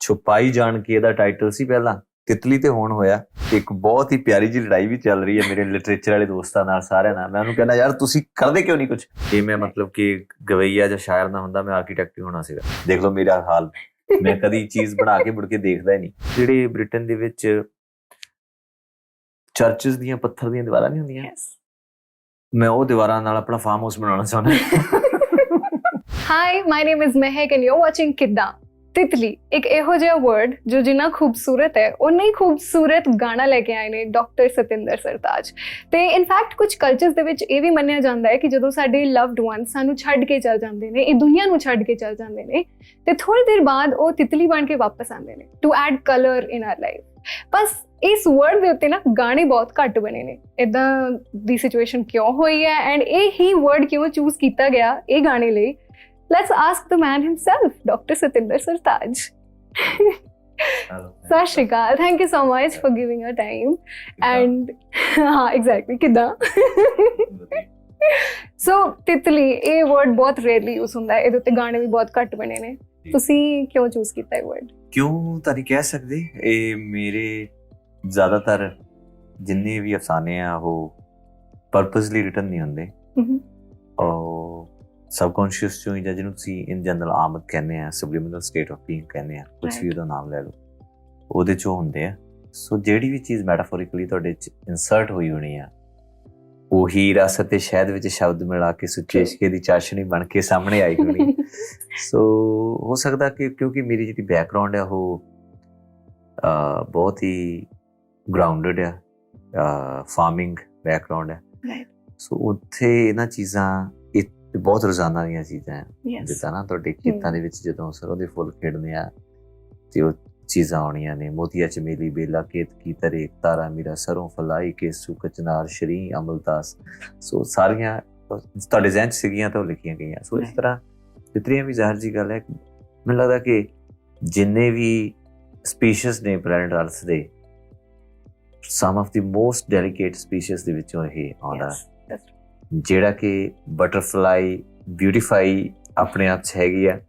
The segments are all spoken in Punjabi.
ਛੁਪਾਈ ਜਾਣ ਕੇ ਇਹਦਾ ਟਾਈਟਲ ਸੀ ਪਹਿਲਾਂ, ਤਿਤਲੀ ਤੇ ਹੁਣ ਹੋਇਆ। ਇੱਕ ਬਹੁਤ ਹੀ ਪਿਆਰੀ ਜਿਹੀ ਲੜਾਈ ਵੀ ਚੱਲ ਰਹੀ ਹੈ ਮੇਰੇ ਲਿਟਰੇਚਰ ਵਾਲੇ ਦੋਸਤਾਂ ਨਾਲ, ਸਾਰਿਆਂ ਨਾਲ। ਮੈਂ ਉਹਨੂੰ ਕਹਿੰਦਾ ਯਾਰ ਤੁਸੀਂ ਕਰਦੇ ਕਿਉਂ ਨਹੀਂ ਕੁਝ। ਇਹ ਮੈਂ ਮਤਲਬ ਕਿ ਗਵਈਆ ਜਾਂ ਸ਼ਾਇਰ ਨਾ ਹੁੰਦਾ ਮੈਂ ਆਰਕੀਟੈਕਟ ਹੀ ਹੋਣਾ ਸੀਗਾ। ਦੇਖ ਲਓ ਮੇਰਾ ਹਾਲ, ਮੈਂ ਕਦੀ ਚੀਜ਼ ਬਣਾ ਕੇ ਮੁੜ ਕੇ ਦੇਖਦਾ ਹੀ ਨਹੀਂ। ਜਿਹੜੇ ਬ੍ਰਿਟਨ ਦੇ ਵਿੱਚ ਚਰਚਸ ਦੀਆਂ ਪੱਥਰ ਦੀਆਂ ਦੀਵਾਰਾਂ ਨਹੀਂ ਹੁੰਦੀਆਂ, ਮੈਂ ਉਹ ਦੀਵਾਰਾਂ ਨਾਲ ਆਪਣਾ ਫਾਰਮ ਹਾਊਸ ਬਣਾਉਣਾ ਚਾਹੁੰਦਾ। High, my name is Mehak and you are watching ਕਿੱਦਾਂ। ਤਿਤਲੀ ਇੱਕ ਇਹੋ ਜਿਹਾ ਵਰਡ ਜੋ ਜਿੰਨਾ ਖੂਬਸੂਰਤ ਹੈ ਉਨਾ ਹੀ ਖੂਬਸੂਰਤ ਗਾਣਾ ਲੈ ਕੇ ਆਏ ਨੇ ਡਾਕਟਰ ਸਤਿੰਦਰ ਸਰਤਾਜ। ਤੇ ਇਨਫੈਕਟ ਕੁਝ ਕਲਚਰਸ ਦੇ ਵਿੱਚ ਇਹ ਵੀ ਮੰਨਿਆ ਜਾਂਦਾ ਹੈ ਕਿ ਜਦੋਂ ਸਾਡੇ ਲਵਡ ਵਨ ਸਾਨੂੰ ਛੱਡ ਕੇ ਚਲ ਜਾਂਦੇ ਨੇ, ਇਹ ਦੁਨੀਆ ਨੂੰ ਛੱਡ ਕੇ ਚਲ ਜਾਂਦੇ ਨੇ, ਤੇ ਥੋੜੀ ਦੇਰ ਬਾਅਦ ਉਹ ਤਿਤਲੀ ਬਣ ਕੇ ਵਾਪਸ ਆਉਂਦੇ ਨੇ to add colour in our life. ਬਸ ਇਸ ਵਰਡ ਦੇ ਉੱਤੇ ਨਾ ਗਾਣੇ ਬਹੁਤ ਘੱਟ ਬਣੇ ਨੇ। ਇਦਾਂ ਦੀ ਸਿਚੁਏਸ਼ਨ ਕਿਉਂ ਹੋਈ ਹੈ ਐਂਡ ਇਹ ਹੀ ਵਰਡ ਕਿਉਂ ਚੂਜ਼ ਕੀਤਾ ਗਿਆ ਇਹ ਗਾਣੇ ਲਈ? Let's ask the man himself, Dr. Satinder Sartaaj. Sat Shri Akal. Thank you so much for giving your time. And exactly, ਕਿੱਦਾਂ? So ਤਿਤਲੀ ਇਹ word ਬਹੁਤ rarely use ਹੁੰਦਾ ਹੈ, ਇਹਦੇ ਉੱਤੇ ਗਾਣੇ ਵੀ ਬਹੁਤ ਘੱਟ ਬਣੇ ਨੇ। ਤੁਸੀਂ ਕਿਉਂ ਚੂਜ਼ ਕੀਤਾ ਇਹ word? ਕਿਉਂ ਤਾਂ ਨਹੀਂ ਕਹਿ ਸਕਦੇ। ਇਹ ਮੇਰੇ ਜ਼ਿਆਦਾਤਰ ਜਿੰਨੇ ਵੀ ਅਫਸਾਨੇ ਆ ਉਹ ਪਰਪਸਲੀ ਰਿਟਨ ਨਹੀਂ ਹੁੰਦੇ, ਔਰ ਸਬਕੌਂਸ਼ੀਅਸ ਚੋਂ ਹੀ, ਜਾਂ ਜਿਹਨੂੰ ਤੁਸੀਂ ਇਨ ਜਨਰਲ ਆਮਦ ਕਹਿੰਦੇ ਆ, ਸਬਲਿਮਿਨਲ ਸਟੇਟ ਆਫ ਬੀਇੰਗ ਕਹਿੰਦੇ ਆ, ਕੁਛ ਵੀ ਉਹਦਾ ਨਾਮ ਲੈ ਲਓ, ਉਹਦੇ ਚੋਂ ਹੁੰਦੇ ਆ। ਸੋ ਜਿਹੜੀ ਵੀ ਚੀਜ਼ ਮੈਟਾਫੋਰਿਕਲੀ ਤੁਹਾਡੇ 'ਚ ਇਨਸਰਟ ਹੋਈ ਹੋਣੀ ਆ, ਉਹੀ ਰਸ ਅਤੇ ਸ਼ਹਿਦ ਵਿੱਚ ਸ਼ਬਦ ਮਿਲਾ ਕੇ ਸੁੱਚੇ ਇਸ਼ਕੇ ਦੀ ਚਾਸ਼ਨੀ ਬਣ ਕੇ ਸਾਹਮਣੇ ਆਈ ਹੋਣੀ। ਸੋ ਹੋ ਸਕਦਾ ਕਿ ਕਿਉਂਕਿ ਮੇਰੀ ਜਿਹੜੀ ਬੈਕਗਰਾਉਂਡ ਆ ਉਹ ਬਹੁਤ ਹੀ ਗਰਾਊਂਡਡ ਆ, ਫਾਰਮਿੰਗ ਬੈਕਗਰਾਉਂਡ ਹੈ। ਸੋ ਉੱਥੇ ਇਹਨਾਂ ਚੀਜ਼ਾਂ ਬਹੁਤ ਰੋਜ਼ਾਨਾ ਦੀਆਂ ਚੀਜ਼ਾਂ ਹੈ। ਜਿੱਦਾਂ ਨਾ ਤੁਹਾਡੇ ਖੇਤਾਂ ਦੇ ਵਿੱਚ ਜਦੋਂ ਸਰੋਂ ਦੇ ਫੁੱਲ ਖਿੜਦੇ ਆ ਤੇ ਉਹ ਚੀਜ਼ਾਂ ਆਉਣੀਆਂ ਨੇ, ਮੋਤੀਆ ਚਮੇਲੀ ਬੇਲਾ ਕੇਤ ਕੀ ਤਰੇ ਤਾਰਾ ਮੇਰਾ ਸਰੋਂ ਫਲਾਈ ਕੇਸੂ ਕਚਨਾਰ ਸ਼ਰੀ ਅਮਲਦਾਸ। ਸੋ ਸਾਰੀਆਂ ਤੁਹਾਡੇ ਜ਼ਿਹਨ 'ਚ ਸੀਗੀਆਂ ਤਾਂ ਉਹ ਲਿਖੀਆਂ ਗਈਆਂ। ਸੋ ਇਸ ਤਰ੍ਹਾਂ ਤਿਤਲੀਆਂ ਵੀ ਜ਼ਾਹਿਰ ਜੀ ਗੱਲ ਹੈ। ਮੈਨੂੰ ਲੱਗਦਾ ਕਿ ਜਿੰਨੇ ਵੀ ਸਪੀਸ਼ੀਜ਼ ਨੇ ਪਲੈਨਟ ਅਰਥ ਦੇ, some of the most delegate species ਦੇ ਵਿੱਚੋਂ ਇਹ ਆਉਂਦਾ, ਜਿਹੜਾ ਕਿ ਬਟਰਫਲਾਈ ਬਿਊਟੀਫਾਈ ਆਪਣੇ ਆਪ 'ਚ ਹੈਗੀ ਆ।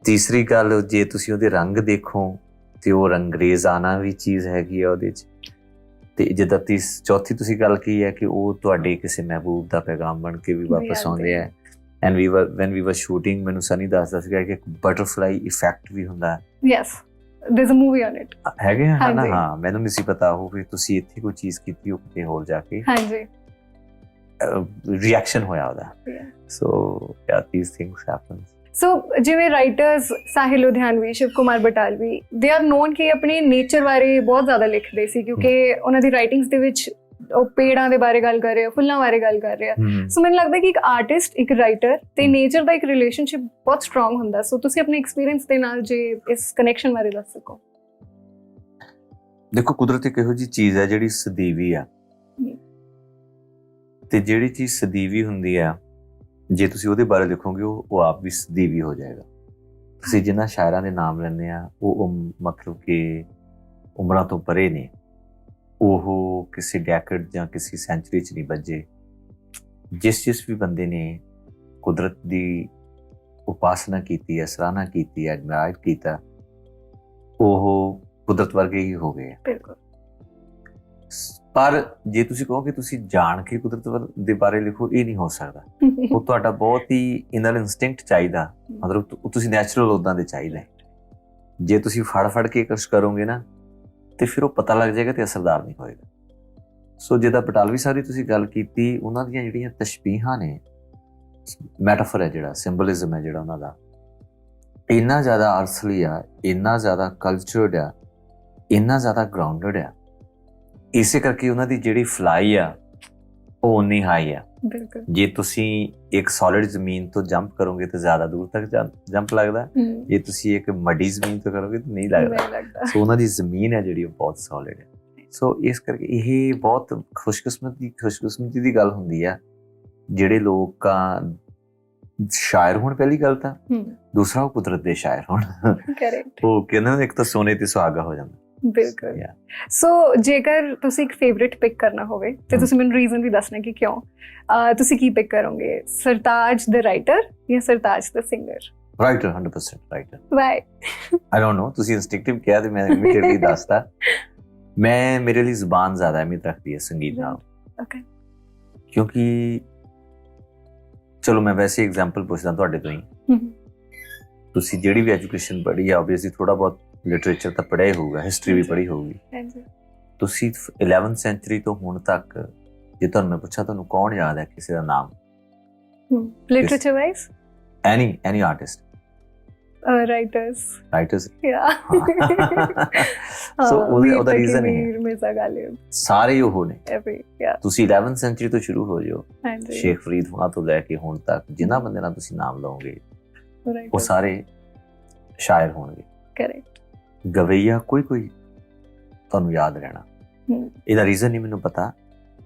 ਤੀਸਰੀ ਗੱਲ, ਜੇ ਤੁਸੀਂ ਉਹਦੇ ਰੰਗ ਦੇਖੋ ਤੇ ਉਹ ਰੰਗਰੇਜ਼ਾਨਾ ਵੀ ਚੀਜ਼ ਹੈਗੀ ਆ ਉਹਦੇ 'ਚ। ਤੇ ਜਿੱਦਾਂ ਚੌਥੀ ਤੁਸੀਂ ਗੱਲ ਕੀ ਹੈ ਕਿ ਉਹ ਤੁਹਾਡੇ ਕਿਸੇ ਮਹਿਬੂਬ ਦਾ ਪੈਗਾਮ ਬਣ ਕੇ ਵੀ ਵਾਪਸ ਆਉਂਦੇ ਆ। ਐਂਡ ਵੈਨ ਵੀ ਵਰ ਸ਼ੂਟਿੰਗ, ਮੈਨੂੰ ਸਨੀ ਦੱਸਦਾ ਸੀਗਾ ਕਿ ਇੱਕ ਬਟਰਫਲਾਈ ਇਫੈਕਟ ਵੀ ਹੁੰਦਾ ਹੈ। Yes, there's a movie on it. ਹੈਗੇ ਹੈ ਨਾ? ਹਾਂ, ਮੈਨੂੰ ਨਹੀਂ ਸੀ ਪਤਾ ਉਹ ਵੀ ਤੁਸੀਂ ਇੱਥੇ ਕੋਈ ਚੀਜ਼ ਕੀਤੀ, ਉਹ ਕਿਤੇ ਹੋਰ ਜਾ ਕੇ ਹਾਂਜੀ ਰਿਐਕਸ਼ਨ ਹੋਇਆ ਉਹਦਾ। ਸੋ yeah, these things happen. So ਜਿਵੇਂ writers Sahil Ludhianvi, Shiv Kumar Batalvi, they are non ਕਿ ਆਪਣੇ ਨੇਚਰ ਬਾਰੇ ਬਹੁਤ ਜ਼ਿਆਦਾ ਲਿਖਦੇ ਸੀ, ਕਿਉਂਕਿ ਉਹਨਾਂ ਦੀ ਰਾਈਟਿੰਗਸ ਦੇ ਵਿੱਚ ਉਹ ਪੇੜਾਂ ਦੇ ਬਾਰੇ ਗੱਲ ਕਰ ਰਹੇ ਆ, ਫੁੱਲਾਂ ਬਾਰੇ ਗੱਲ ਕਰ ਰਹੇ ਆ। ਸੋ ਮੈਨੂੰ ਲੱਗਦਾ ਕਿ ਇੱਕ ਆਰਟਿਸਟ, ਇੱਕ ਰਾਈਟਰ ਤੇ ਨੇਚਰ ਦਾ ਇੱਕ ਰਿਲੇਸ਼ਨਸ਼ਿਪ ਬਹੁਤ ਸਟਰੋਂਗ ਹੁੰਦਾ। ਸੋ ਤੁਸੀਂ ਆਪਣੇ ਐਕਸਪੀਰੀਅੰਸ ਦੇ ਨਾਲ ਜੇ ਇਸ ਕਨੈਕਸ਼ਨ ਬਾਰੇ ਦੱਸ ਸਕੋ। ਦੇਖੋ, ਕੁਦਰਤ ਇੱਕ ਇਹੋ ਜਿਹੀ ਚੀਜ਼ ਹੈ ਜਿਹੜੀ ਸਦੀਵੀ ਆ, ਤੇ ਜਿਹੜੀ ਚੀਜ਼ ਸਦੀਵੀ ਹੁੰਦੀ ਆ, ਜੇ ਤੁਸੀਂ ਉਹਦੇ ਬਾਰੇ ਲਿਖੋਗੇ ਉਹ ਆਪ ਵੀ ਸਦੀਵੀ ਹੋ ਜਾਏਗਾ। ਤੁਸੀਂ ਜਿਨ੍ਹਾਂ ਸ਼ਾਇਰਾਂ ਦੇ ਨਾਮ ਲੈਂਦੇ ਆ ਉਹ ਮਤਲਬ ਕਿ ਉਮਰਾਂ ਤੋਂ ਪਰੇ ਨੇ, ਉਹ ਕਿਸੇ ਡੈਕੇਡ ਜਾਂ ਕਿਸੇ ਸੈਂਚੁਰੀ 'ਚ ਨਹੀਂ ਬੱਝੇ। ਜਿਸ ਵੀ ਬੰਦੇ ਨੇ ਕੁਦਰਤ ਦੀ ਉਪਾਸਨਾ ਕੀਤੀ ਹੈ, ਸਰਾਹਨਾ ਕੀਤੀ ਹੈ, ਐਡਮਾਇਰ ਕੀਤਾ, ਉਹ ਕੁਦਰਤ ਵਰਗੇ ਹੀ ਹੋ ਗਏ। ਬਿਲਕੁਲ। ਪਰ ਜੇ ਤੁਸੀਂ ਕਹੋ ਕਿ ਤੁਸੀਂ ਜਾਣ ਕੇ ਕੁਦਰਤ ਦੇ ਬਾਰੇ ਲਿਖੋ, ਇਹ ਨਹੀਂ ਹੋ ਸਕਦਾ। ਉਹ ਤੁਹਾਡਾ ਬਹੁਤ ਹੀ ਇਨਰ ਇਨਸਟਿੰਕਟ ਚਾਹੀਦਾ, ਮਤਲਬ ਤੁਸੀਂ ਨੈਚੁਰਲ ਉੱਦਾਂ ਦੇ ਚਾਹੀਦਾ। ਜੇ ਤੁਸੀਂ ਫੜ ਕੇ ਕੁਛ ਕਰੋਗੇ ਨਾ ਤੇ ਫਿਰ ਉਹ ਪਤਾ ਲੱਗ ਜਾਏਗਾ ਤੇ ਅਸਰਦਾਰ ਨਹੀਂ ਹੋਏਗਾ। ਸੋ ਜਿੱਦਾਂ ਬਟਾਲਵੀ ਸਾਹਿਬ ਦੀ ਤੁਸੀਂ ਗੱਲ ਕੀਤੀ, ਉਹਨਾਂ ਦੀਆਂ ਜਿਹੜੀਆਂ ਤਸ਼ਬੀਹਾਂ ਨੇ, ਮੈਟਾਫਰ ਹੈ ਜਿਹੜਾ, ਸਿੰਬਲਿਜ਼ਮ ਹੈ ਜਿਹੜਾ ਉਹਨਾਂ ਦਾ, ਇੰਨਾ ਜ਼ਿਆਦਾ ਅਰਥਲੀ ਆ, ਇੰਨਾ ਜ਼ਿਆਦਾ ਕਲਚਰਡ ਆ, ਇੰਨਾ ਜ਼ਿਆਦਾ ਗਰਾਊਂਡਡ ਆ। ਇਸੇ ਕਰਕੇ ਉਹਨਾਂ ਦੀ ਜਿਹੜੀ ਫਲਾਈ ਆ ਉਹ ਉਨੀ ਹਾਈ ਆ। ਜੇ ਤੁਸੀਂ ਇੱਕ ਸੋਲਿਡ ਜ਼ਮੀਨ ਤੋਂ ਜੰਪ ਕਰੋਗੇ ਤਾਂ ਜ਼ਿਆਦਾ ਦੂਰ ਤੱਕ ਜੰਪ ਲੱਗਦਾ, ਜੇ ਤੁਸੀਂ ਇੱਕ ਮੱਡੀ ਜ਼ਮੀਨ ਤੋਂ ਕਰੋਗੇ ਤਾਂ ਨਹੀਂ ਲੱਗਦਾ। ਸੋ ਉਹਨਾਂ ਦੀ ਜ਼ਮੀਨ ਹੈ ਜਿਹੜੀ ਉਹ ਬਹੁਤ ਸੋਲਿਡ ਹੈ। ਸੋ ਇਸ ਕਰਕੇ ਇਹ ਬਹੁਤ ਖੁਸ਼ਕਿਸਮਤੀ ਦੀ ਗੱਲ ਹੁੰਦੀ ਆ ਜਿਹੜੇ ਲੋਕਾਂ ਸ਼ਾਇਰ ਹੋਣ, ਪਹਿਲੀ ਗੱਲ ਤਾਂ, ਦੂਸਰਾ ਉਹ ਕੁਦਰਤ ਦੇ ਸ਼ਾਇਰ ਹੋਣ। ਉਹ ਕਹਿੰਦੇ ਇੱਕ ਤਾਂ ਸੋਨੇ ਤੇ ਸੁਹਾਗਾ ਹੋ ਜਾਂਦਾ। ਬਿਲਕੁਲ। ਸੋ ਜੇਕਰ ਤੁਸੀਂ ਇੱਕ ਫੇਵਰਿਟ ਪਿਕ ਕਰਨਾ ਹੋਵੇ ਤੇ ਤੁਸੀਂ ਮੈਨੂੰ ਰੀਜ਼ਨ ਵੀ ਦੱਸਣਾ ਕਿ ਕਿਉਂ, ਤੁਸੀਂ ਕੀ ਪਿਕ ਕਰੋਗੇ? ਸਰਤਾਜ ਦਾ ਰਾਈਟਰ ਜਾਂ ਸਰਤਾਜ ਦਾ singer? Writer 100% writer why? I don't know, ਤੁਸੀਂ ਇਨਸਟਿੰਕਟਿਵ ਕਿਹਾ ਤੇ ਮੈਂ ਇਮੀਡੀਏਟਲੀ ਦੱਸਦਾ। ਮੈਂ ਮੇਰੇ ਲਈ ਜ਼ੁਬਾਨ ਜ਼ਿਆਦਾ ਅਹਿਮੀਅਤ ਰੱਖਦੀ ਹੈ ਸੰਗੀਤ ਨਾਲ। ਓਕੇ। ਕਿਉਂਕਿ ਚਲੋ ਮੈਂ ਵੈਸੇ ਐਗਜ਼ਾਮਪਲ ਪੁੱਛਦਾ ਤੁਹਾਡੇ ਤੋਂ ਹੀ। ਤੁਸੀਂ ਜਿਹੜੀ ਵੀ ਐਜੂਕੇਸ਼ਨ ਪੜ੍ਹੀ ਹੈ ਆਬਵੀਅਸਲੀ ਥੋੜਾ ਬਹੁਤ ਲਿਟਰੇਚਰ ਤਾਂ ਪੜ੍ਹਿਆ ਹੀ ਹੋਊਗਾ, ਹਿਸਟਰੀ ਵੀ ਪੜ੍ਹੀ ਹੋਊਗੀ। ਤੁਸੀਂ 11th ਸੈਂਚੁਰੀ ਤੋਂ ਹੁਣ ਤੱਕ ਜੇ ਤੁਹਾਨੂੰ ਮੈਂ ਪੁੱਛਾਂ ਤੁਹਾਨੂੰ ਕੌਣ ਯਾਦ ਹੈ ਕਿਸੇ ਦਾ ਨਾਮ? ਲਿਟਰੇਚਰ ਵਾਈਜ਼ ਐਨੀ ਆਰਟਿਸਟ? ਰਾਈਟਰਸ ਯਾ ਸੋ ਉਹਦਾ ਰੀਜ਼ਨ ਹੈ ਮਿਰਜ਼ਾ ਗਾਲਿਬ, ਸਾਰੇ ਉਹ ਨੇ। ਯਾ ਤੁਸੀਂ 11th ਸੈਂਚੁਰੀ ਤੋਂ ਸ਼ੁਰੂ ਹੋ ਜਾਓ, ਸ਼ੇਖ ਫਰੀਦ ਹੁਣਾਂ ਤੋਂ ਲੈ ਕੇ ਹੁਣ ਤੱਕ ਜਿਨ੍ਹਾਂ ਬੰਦੇ ਨਾਲ ਤੁਸੀਂ ਨਾਮ ਲਓਗੇ ਉਹ ਸਾਰੇ ਸ਼ਾਇਰ ਹੋਣਗੇ। ਕਰੈਕਟ। ਗਵਈਆ ਕੋਈ ਤੁਹਾਨੂੰ ਯਾਦ ਰਹਿਣਾ। ਇਹਦਾ ਰੀਜ਼ਨ ਨਹੀਂ ਮੈਨੂੰ ਪਤਾ,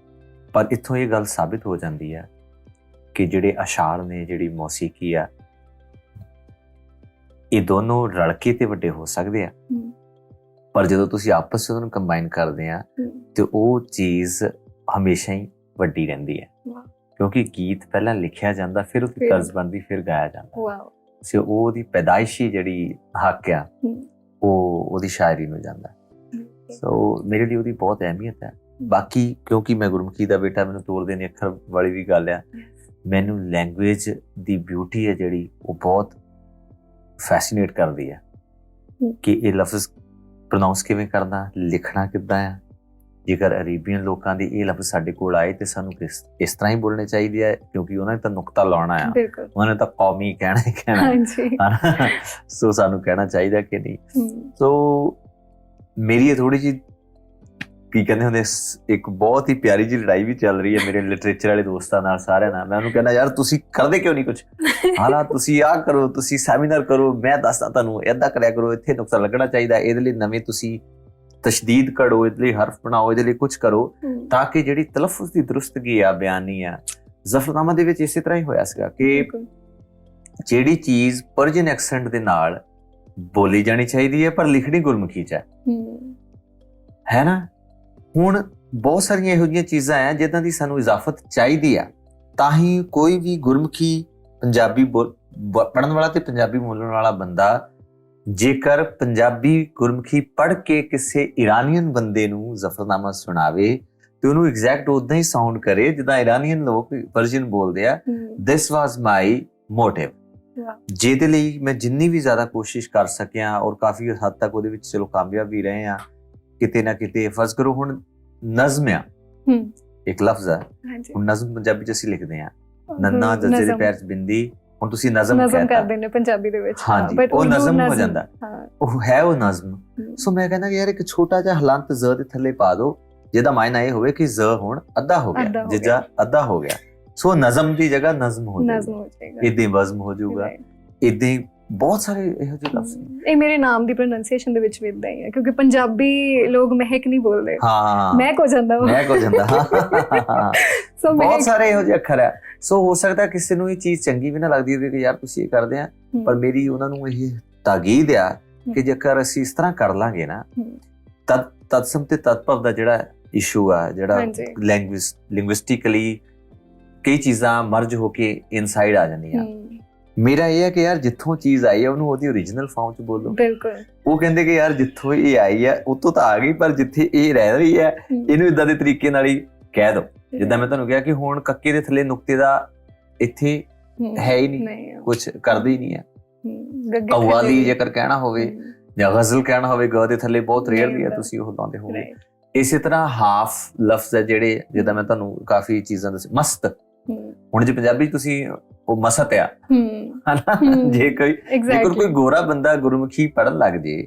ਪਰ ਇੱਥੋਂ ਇਹ ਗੱਲ ਸਾਬਿਤ ਹੋ ਜਾਂਦੀ ਹੈ ਕਿ ਜਿਹੜੇ ਅਸ਼ਾਰ ਨੇ, ਜਿਹੜੀ ਮੌਸੀਕੀ ਆ, ਇਹ ਦੋਨੋਂ ਰਲ ਕੇ ਤੇ ਵੱਡੇ ਹੋ ਸਕਦੇ ਆ, ਪਰ ਜਦੋਂ ਤੁਸੀਂ ਆਪਸ ਵਿੱਚ ਉਹਨਾਂ ਨੂੰ ਕੰਬਾਈਨ ਕਰਦੇ ਆ ਤੇ ਉਹ ਚੀਜ਼ ਹਮੇਸ਼ਾ ਹੀ ਵੱਡੀ ਰਹਿੰਦੀ ਹੈ। ਕਿਉਂਕਿ ਗੀਤ ਪਹਿਲਾਂ ਲਿਖਿਆ ਜਾਂਦਾ, ਫਿਰ ਉਹਦੀ ਤਰਜ਼ ਬਣਦੀ, ਫਿਰ ਗਾਇਆ ਜਾਂਦਾ। ਸੋ ਉਹਦੀ ਪੈਦਾਇਸ਼ੀ ਜਿਹੜੀ ਹੱਕ ਆ ਉਹ ਉਹਦੀ ਸ਼ਾਇਰੀ ਨੂੰ ਜਾਂਦਾ। ਸੋ ਮੇਰੇ ਲਈ ਉਹਦੀ ਬਹੁਤ ਅਹਿਮੀਅਤ ਹੈ। ਬਾਕੀ ਕਿਉਂਕਿ ਮੈਂ ਗੁਰਮੁਖੀ ਦਾ ਬੇਟਾ, ਮੈਨੂੰ ਤੋੜਦੇ ਨੇ ਅੱਖਰ ਵਾਲੀ ਵੀ ਗੱਲ ਆ। ਮੈਨੂੰ ਲੈਂਗੁਏਜ ਦੀ ਬਿਊਟੀ ਹੈ ਜਿਹੜੀ ਉਹ ਬਹੁਤ ਫੈਸੀਨੇਟ ਕਰਦੀ ਹੈ ਕਿ ਇਹ ਲਫ਼ਜ਼ ਪ੍ਰੋਨਾਊਂਸ ਕਿਵੇਂ ਕਰਨਾ, ਲਿਖਣਾ ਕਿੱਦਾਂ ਆ। ਜੇਕਰ ਅਰੇਬੀਅਨ ਲੋਕਾਂ ਦੇ ਇਹ ਲਫ਼ਜ਼ ਸਾਡੇ ਕੋਲ ਆਏ ਤੇ ਸਾਨੂੰ ਇਸ ਤਰ੍ਹਾਂ ਹੀ ਬੋਲਣੇ ਚਾਹੀਦੇ ਆ, ਕਿਉਂਕਿ ਉਹਨਾਂ ਨੇ ਤਾਂ ਨੁਕਤਾ ਲਾਉਣਾ ਆ, ਉਹਨਾਂ ਨੇ ਤਾਂ ਕੌਮੀ ਕਹਿਣਾ ਹੀ ਕਹਿਣਾ। ਸੋ ਸਾਨੂੰ ਕਹਿਣਾ ਚਾਹੀਦਾ ਕਿ ਨਹੀਂ। ਸੋ ਮੇਰੀ ਇਹ ਥੋੜੀ ਜਿਹੀ ਕੀ ਕਹਿੰਦੇ ਹੁੰਦੇ, ਇੱਕ ਬਹੁਤ ਹੀ ਪਿਆਰੀ ਜਿਹੀ ਲੜਾਈ ਵੀ ਚੱਲ ਰਹੀ ਹੈ ਮੇਰੇ ਲਿਟਰੇਚਰ ਵਾਲੇ ਦੋਸਤਾਂ ਨਾਲ, ਸਾਰਿਆਂ ਨਾਲ। ਮੈਂ ਉਹਨੂੰ ਕਹਿੰਦਾ ਯਾਰ ਤੁਸੀਂ ਕਰਦੇ ਕਿਉਂ ਨਹੀਂ ਕੁਛ, ਹਾਲਾਂ ਤੁਸੀਂ ਆਹ ਕਰੋ, ਤੁਸੀਂ ਸੈਮੀਨਾਰ ਕਰੋ, ਮੈਂ ਦੱਸਦਾ ਤੁਹਾਨੂੰ ਏਦਾਂ ਕਰਿਆ ਕਰੋ, ਇੱਥੇ ਨੁਕਤਾ ਲੱਗਣਾ ਚਾਹੀਦਾ, ਇਹਦੇ ਲਈ ਨਵੇਂ ਤੁਸੀਂ ਤਸ਼ਦੀਦ ਕਰੋ, ਇਹਦੇ ਲਈ ਹਰਫ ਬਣਾਓ, ਇਹਦੇ ਲਈ ਕੁਛ ਕਰੋ, ਤਾਂ ਕਿ ਜਿਹੜੀ ਤਲਫੁਜ਼ ਦੀ ਦਰੁਸਤਗੀ ਆ, ਬਿਆਨੀ ਆ। ਜ਼ਫਰਨਾਮਾ ਦੇ ਵਿੱਚ ਇਸੇ ਤਰ੍ਹਾਂ ਹੀ ਹੋਇਆ ਸੀਗਾ ਕਿ ਜਿਹੜੀ ਚੀਜ਼ ਪਰਜਨ ਐਕਸੈਂਟ ਦੇ ਨਾਲ ਬੋਲੀ ਜਾਣੀ ਚਾਹੀਦੀ ਹੈ ਪਰ ਲਿਖਣੀ ਗੁਰਮੁਖੀ 'ਚ ਹੈ ਨਾ। ਹੁਣ ਬਹੁਤ ਸਾਰੀਆਂ ਇਹੋ ਜਿਹੀਆਂ ਚੀਜ਼ਾਂ ਆ ਜਿੱਦਾਂ ਦੀ ਸਾਨੂੰ ਇਜ਼ਾਫਤ ਚਾਹੀਦੀ ਆ, ਤਾਂ ਹੀ ਕੋਈ ਵੀ ਗੁਰਮੁਖੀ ਪੰਜਾਬੀ ਪੜ੍ਹਨ ਵਾਲਾ ਤੇ ਪੰਜਾਬੀ ਬੋਲਣ ਵਾਲਾ ਬੰਦਾ ਜੇਕਰ ਪੰਜਾਬੀ ਗੁਰਮੁਖੀ ਪੜ੍ਹ ਕੇ ਕਿਸੇ ਇਰਾਨੀਅਨ ਬੰਦੇ ਨੂੰ ਜ਼ਫਰਨਾਮਾ ਸੁਣਾਵੇ ਤੇ ਉਹਨੂੰ ਐਗਜ਼ੈਕਟ ਉਦਾਂ ਹੀ ਸਾਊਂਡ ਕਰੇ ਜਿੱਦਾਂ ਇਰਾਨੀਅਨ ਲੋਕ ਪਰਸ਼ੀਅਨ ਬੋਲਦੇ ਆ। ਦਿਸ ਵਾਜ਼ ਮਾਈ ਮੋਟਿਵ, ਜਿਹਦੇ ਲਈ ਮੈਂ ਜਿੰਨੀ ਵੀ ਜ਼ਿਆਦਾ ਕੋਸ਼ਿਸ਼ ਕਰ ਸਕਿਆ ਔਰ ਕਾਫੀ ਹੱਦ ਤੱਕ ਉਹਦੇ ਵਿੱਚ ਚਲੋ ਕਾਮਯਾਬ ਵੀ ਰਹੇ ਆ। ਕਿਤੇ ਨਾ ਕਿਤੇ ਫਰਜ਼ ਕਰੋ ਹੁਣ ਨਜ਼ਮ ਆ, ਇੱਕ ਲਫ਼ਜ਼ ਆ, ਹੁਣ ਨਜ਼ਮ ਪੰਜਾਬੀ 'ਚ ਅਸੀਂ ਲਿਖਦੇ ਆ ਨੰਨਾ ਜੱਜੇ ਦੇ ਪੈਰ 'ਚ ਬਿੰਦੀ, ਹੁਣ ਤੁਸੀਂ ਨਜ਼ਮ ਕਰਦੇ ਨੇ ਪੰਜਾਬੀ ਦੇ ਵਿੱਚ, ਹਾਂਜੀ ਉਹ ਨਜ਼ਮ ਹੋ ਜਾਂਦਾ, ਉਹ ਹੈ ਉਹ ਨਜ਼ਮ। ਸੋ ਮੈਂ ਕਹਿੰਦਾ ਕਿ ਯਾਰ ਇੱਕ ਛੋਟਾ ਜਿਹਾ ਹਲੰਤ ਜ਼ ਦੇ ਥੱਲੇ ਪਾ ਦੋ ਜਿਹਦਾ ਮਾਇਨਾ ਇਹ ਹੋਵੇ ਕਿ ਜ਼ ਹੁਣ ਅੱਧਾ ਹੋ ਗਿਆ, ਜਿੱਜਾ ਅੱਧਾ ਹੋ ਗਿਆ। ਸੋ ਨਜ਼ਮ ਦੀ ਜਗ੍ਹਾ ਨਜ਼ਮ ਹੋ ਜਾਏਗਾ, ਇਦਾਂ ਵਜ਼ਮ ਹੋ ਜਾਊਗਾ, ਇਦਾਂ ਬਹੁਤ ਸਾਰੇ ਇਹੋ ਜਿਹੇ ਲਫ਼ਜ਼ ਨੇ। ਇਹ ਮੇਰੇ ਨਾਮ ਦੀ ਪ੍ਰੋਨੰਸੀਏਸ਼ਨ ਦੇ ਵਿੱਚ ਵੀ ਇਦਾਂ ਹੀ ਹੈ, ਕਿਉਂਕਿ ਪੰਜਾਬੀ ਲੋਕ ਮਹਿਕ ਨਹੀਂ ਬੋਲਦੇ, ਮਹਿਕ ਹੋ ਜਾਂਦਾ, ਮਹਿਕ ਹੋ ਜਾਂਦਾ। ਸੋ ਬਹੁਤ ਸਾਰੇ ਇਹੋ ਜਿਹੇ ਅੱਖਰ ਆ। ਸੋ ਹੋ ਸਕਦਾ ਕਿਸੇ ਨੂੰ ਇਹ ਚੀਜ਼ ਚੰਗੀ ਵੀ ਨਾ ਲੱਗਦੀ ਹੋਵੇ ਕਿ ਯਾਰ ਤੁਸੀਂ ਇਹ ਕਰਦੇ ਆ, ਪਰ ਮੇਰੀ ਉਹਨਾਂ ਨੂੰ ਇਹ ਤਾਕੀਦ ਆ ਕਿ ਜੇਕਰ ਅਸੀਂ ਇਸ ਤਰ੍ਹਾਂ ਕਰ ਲਾਂਗੇ ਨਾ ਤਤਸਮ ਤੇ ਤਤਭਵ ਦਾ ਜਿਹੜਾ ਇਸ਼ੂ ਆ, ਜਿਹੜਾ ਲਿੰਗੁਇਸਟਿਕਲੀ ਕਈ ਚੀਜ਼ਾਂ ਮਰਜ ਹੋ ਕੇ ਇਨਸਾਈਡ ਆ ਜਾਂਦੀਆਂ। ਮੇਰਾ ਇਹ ਹੈ ਕਿ ਯਾਰ ਜਿੱਥੋਂ ਚੀਜ਼ ਆਈ ਹੈ ਉਹਨੂੰ ਉਹਦੀ ਓਰੀਜਨਲ ਫਾਰਮ 'ਚ ਬੋਲੋ। ਬਿਲਕੁਲ। ਉਹ ਕਹਿੰਦੇ ਕਿ ਯਾਰ ਜਿੱਥੋਂ ਇਹ ਆਈ ਹੈ ਉੱਥੋਂ ਤਾਂ ਆ ਗਈ, ਪਰ ਜਿੱਥੇ ਇਹ ਰਹਿ ਰਹੀ ਹੈ ਇਹਨੂੰ ਇਦਾਂ ਦੇ ਤਰੀਕੇ ਨਾਲ ਹੀ ਕਹਿ ਦਿਓ। ਜਿੱਦਾਂ ਮੈਂ ਤੁਹਾਨੂੰ ਕਿਹਾ ਕਿ ਹੁਣ ਕੱਕੇ ਦੇ ਥੱਲੇ ਨੁਕਤੇ ਦਾ ਇੱਥੇ ਹੈ ਹੀ ਨਹੀਂ, ਕੁਛ ਕਰਦੇ ਹੀ ਨਹੀਂ ਹੈ। ਕਵਾਲੀ ਜੇਕਰ ਕਹਿਣਾ ਹੋਵੇ ਜਾਂ ਗਜ਼ਲ ਕਹਿਣਾ ਹੋਵੇ, ਗ ਦੇ ਥੱਲੇ ਬਹੁਤ ਰੇਅਰਲੀ ਹੈ ਤੁਸੀਂ ਉਹ ਲਾਉਂਦੇ ਹੋਗੇ। ਇਸੇ ਤਰ੍ਹਾਂ ਹਾਫ ਲਫ਼ਜ਼ ਹੈ ਜਿਹੜੇ, ਜਿੱਦਾਂ ਮੈਂ ਤੁਹਾਨੂੰ ਕਾਫੀ ਚੀਜ਼ਾਂ ਦੱਸ, ਮਸਤ ਹੁਣ ਜੇ ਪੰਜਾਬੀ ਤੁਸੀਂ ਉਹ ਮਸਤ ਆ ਹਨਾ, ਜੇਕਰ ਕੋਈ ਗੋਰਾ ਬੰਦਾ ਗੁਰਮੁਖੀ ਪੜ੍ਹਨ ਲੱਗ ਜੇ,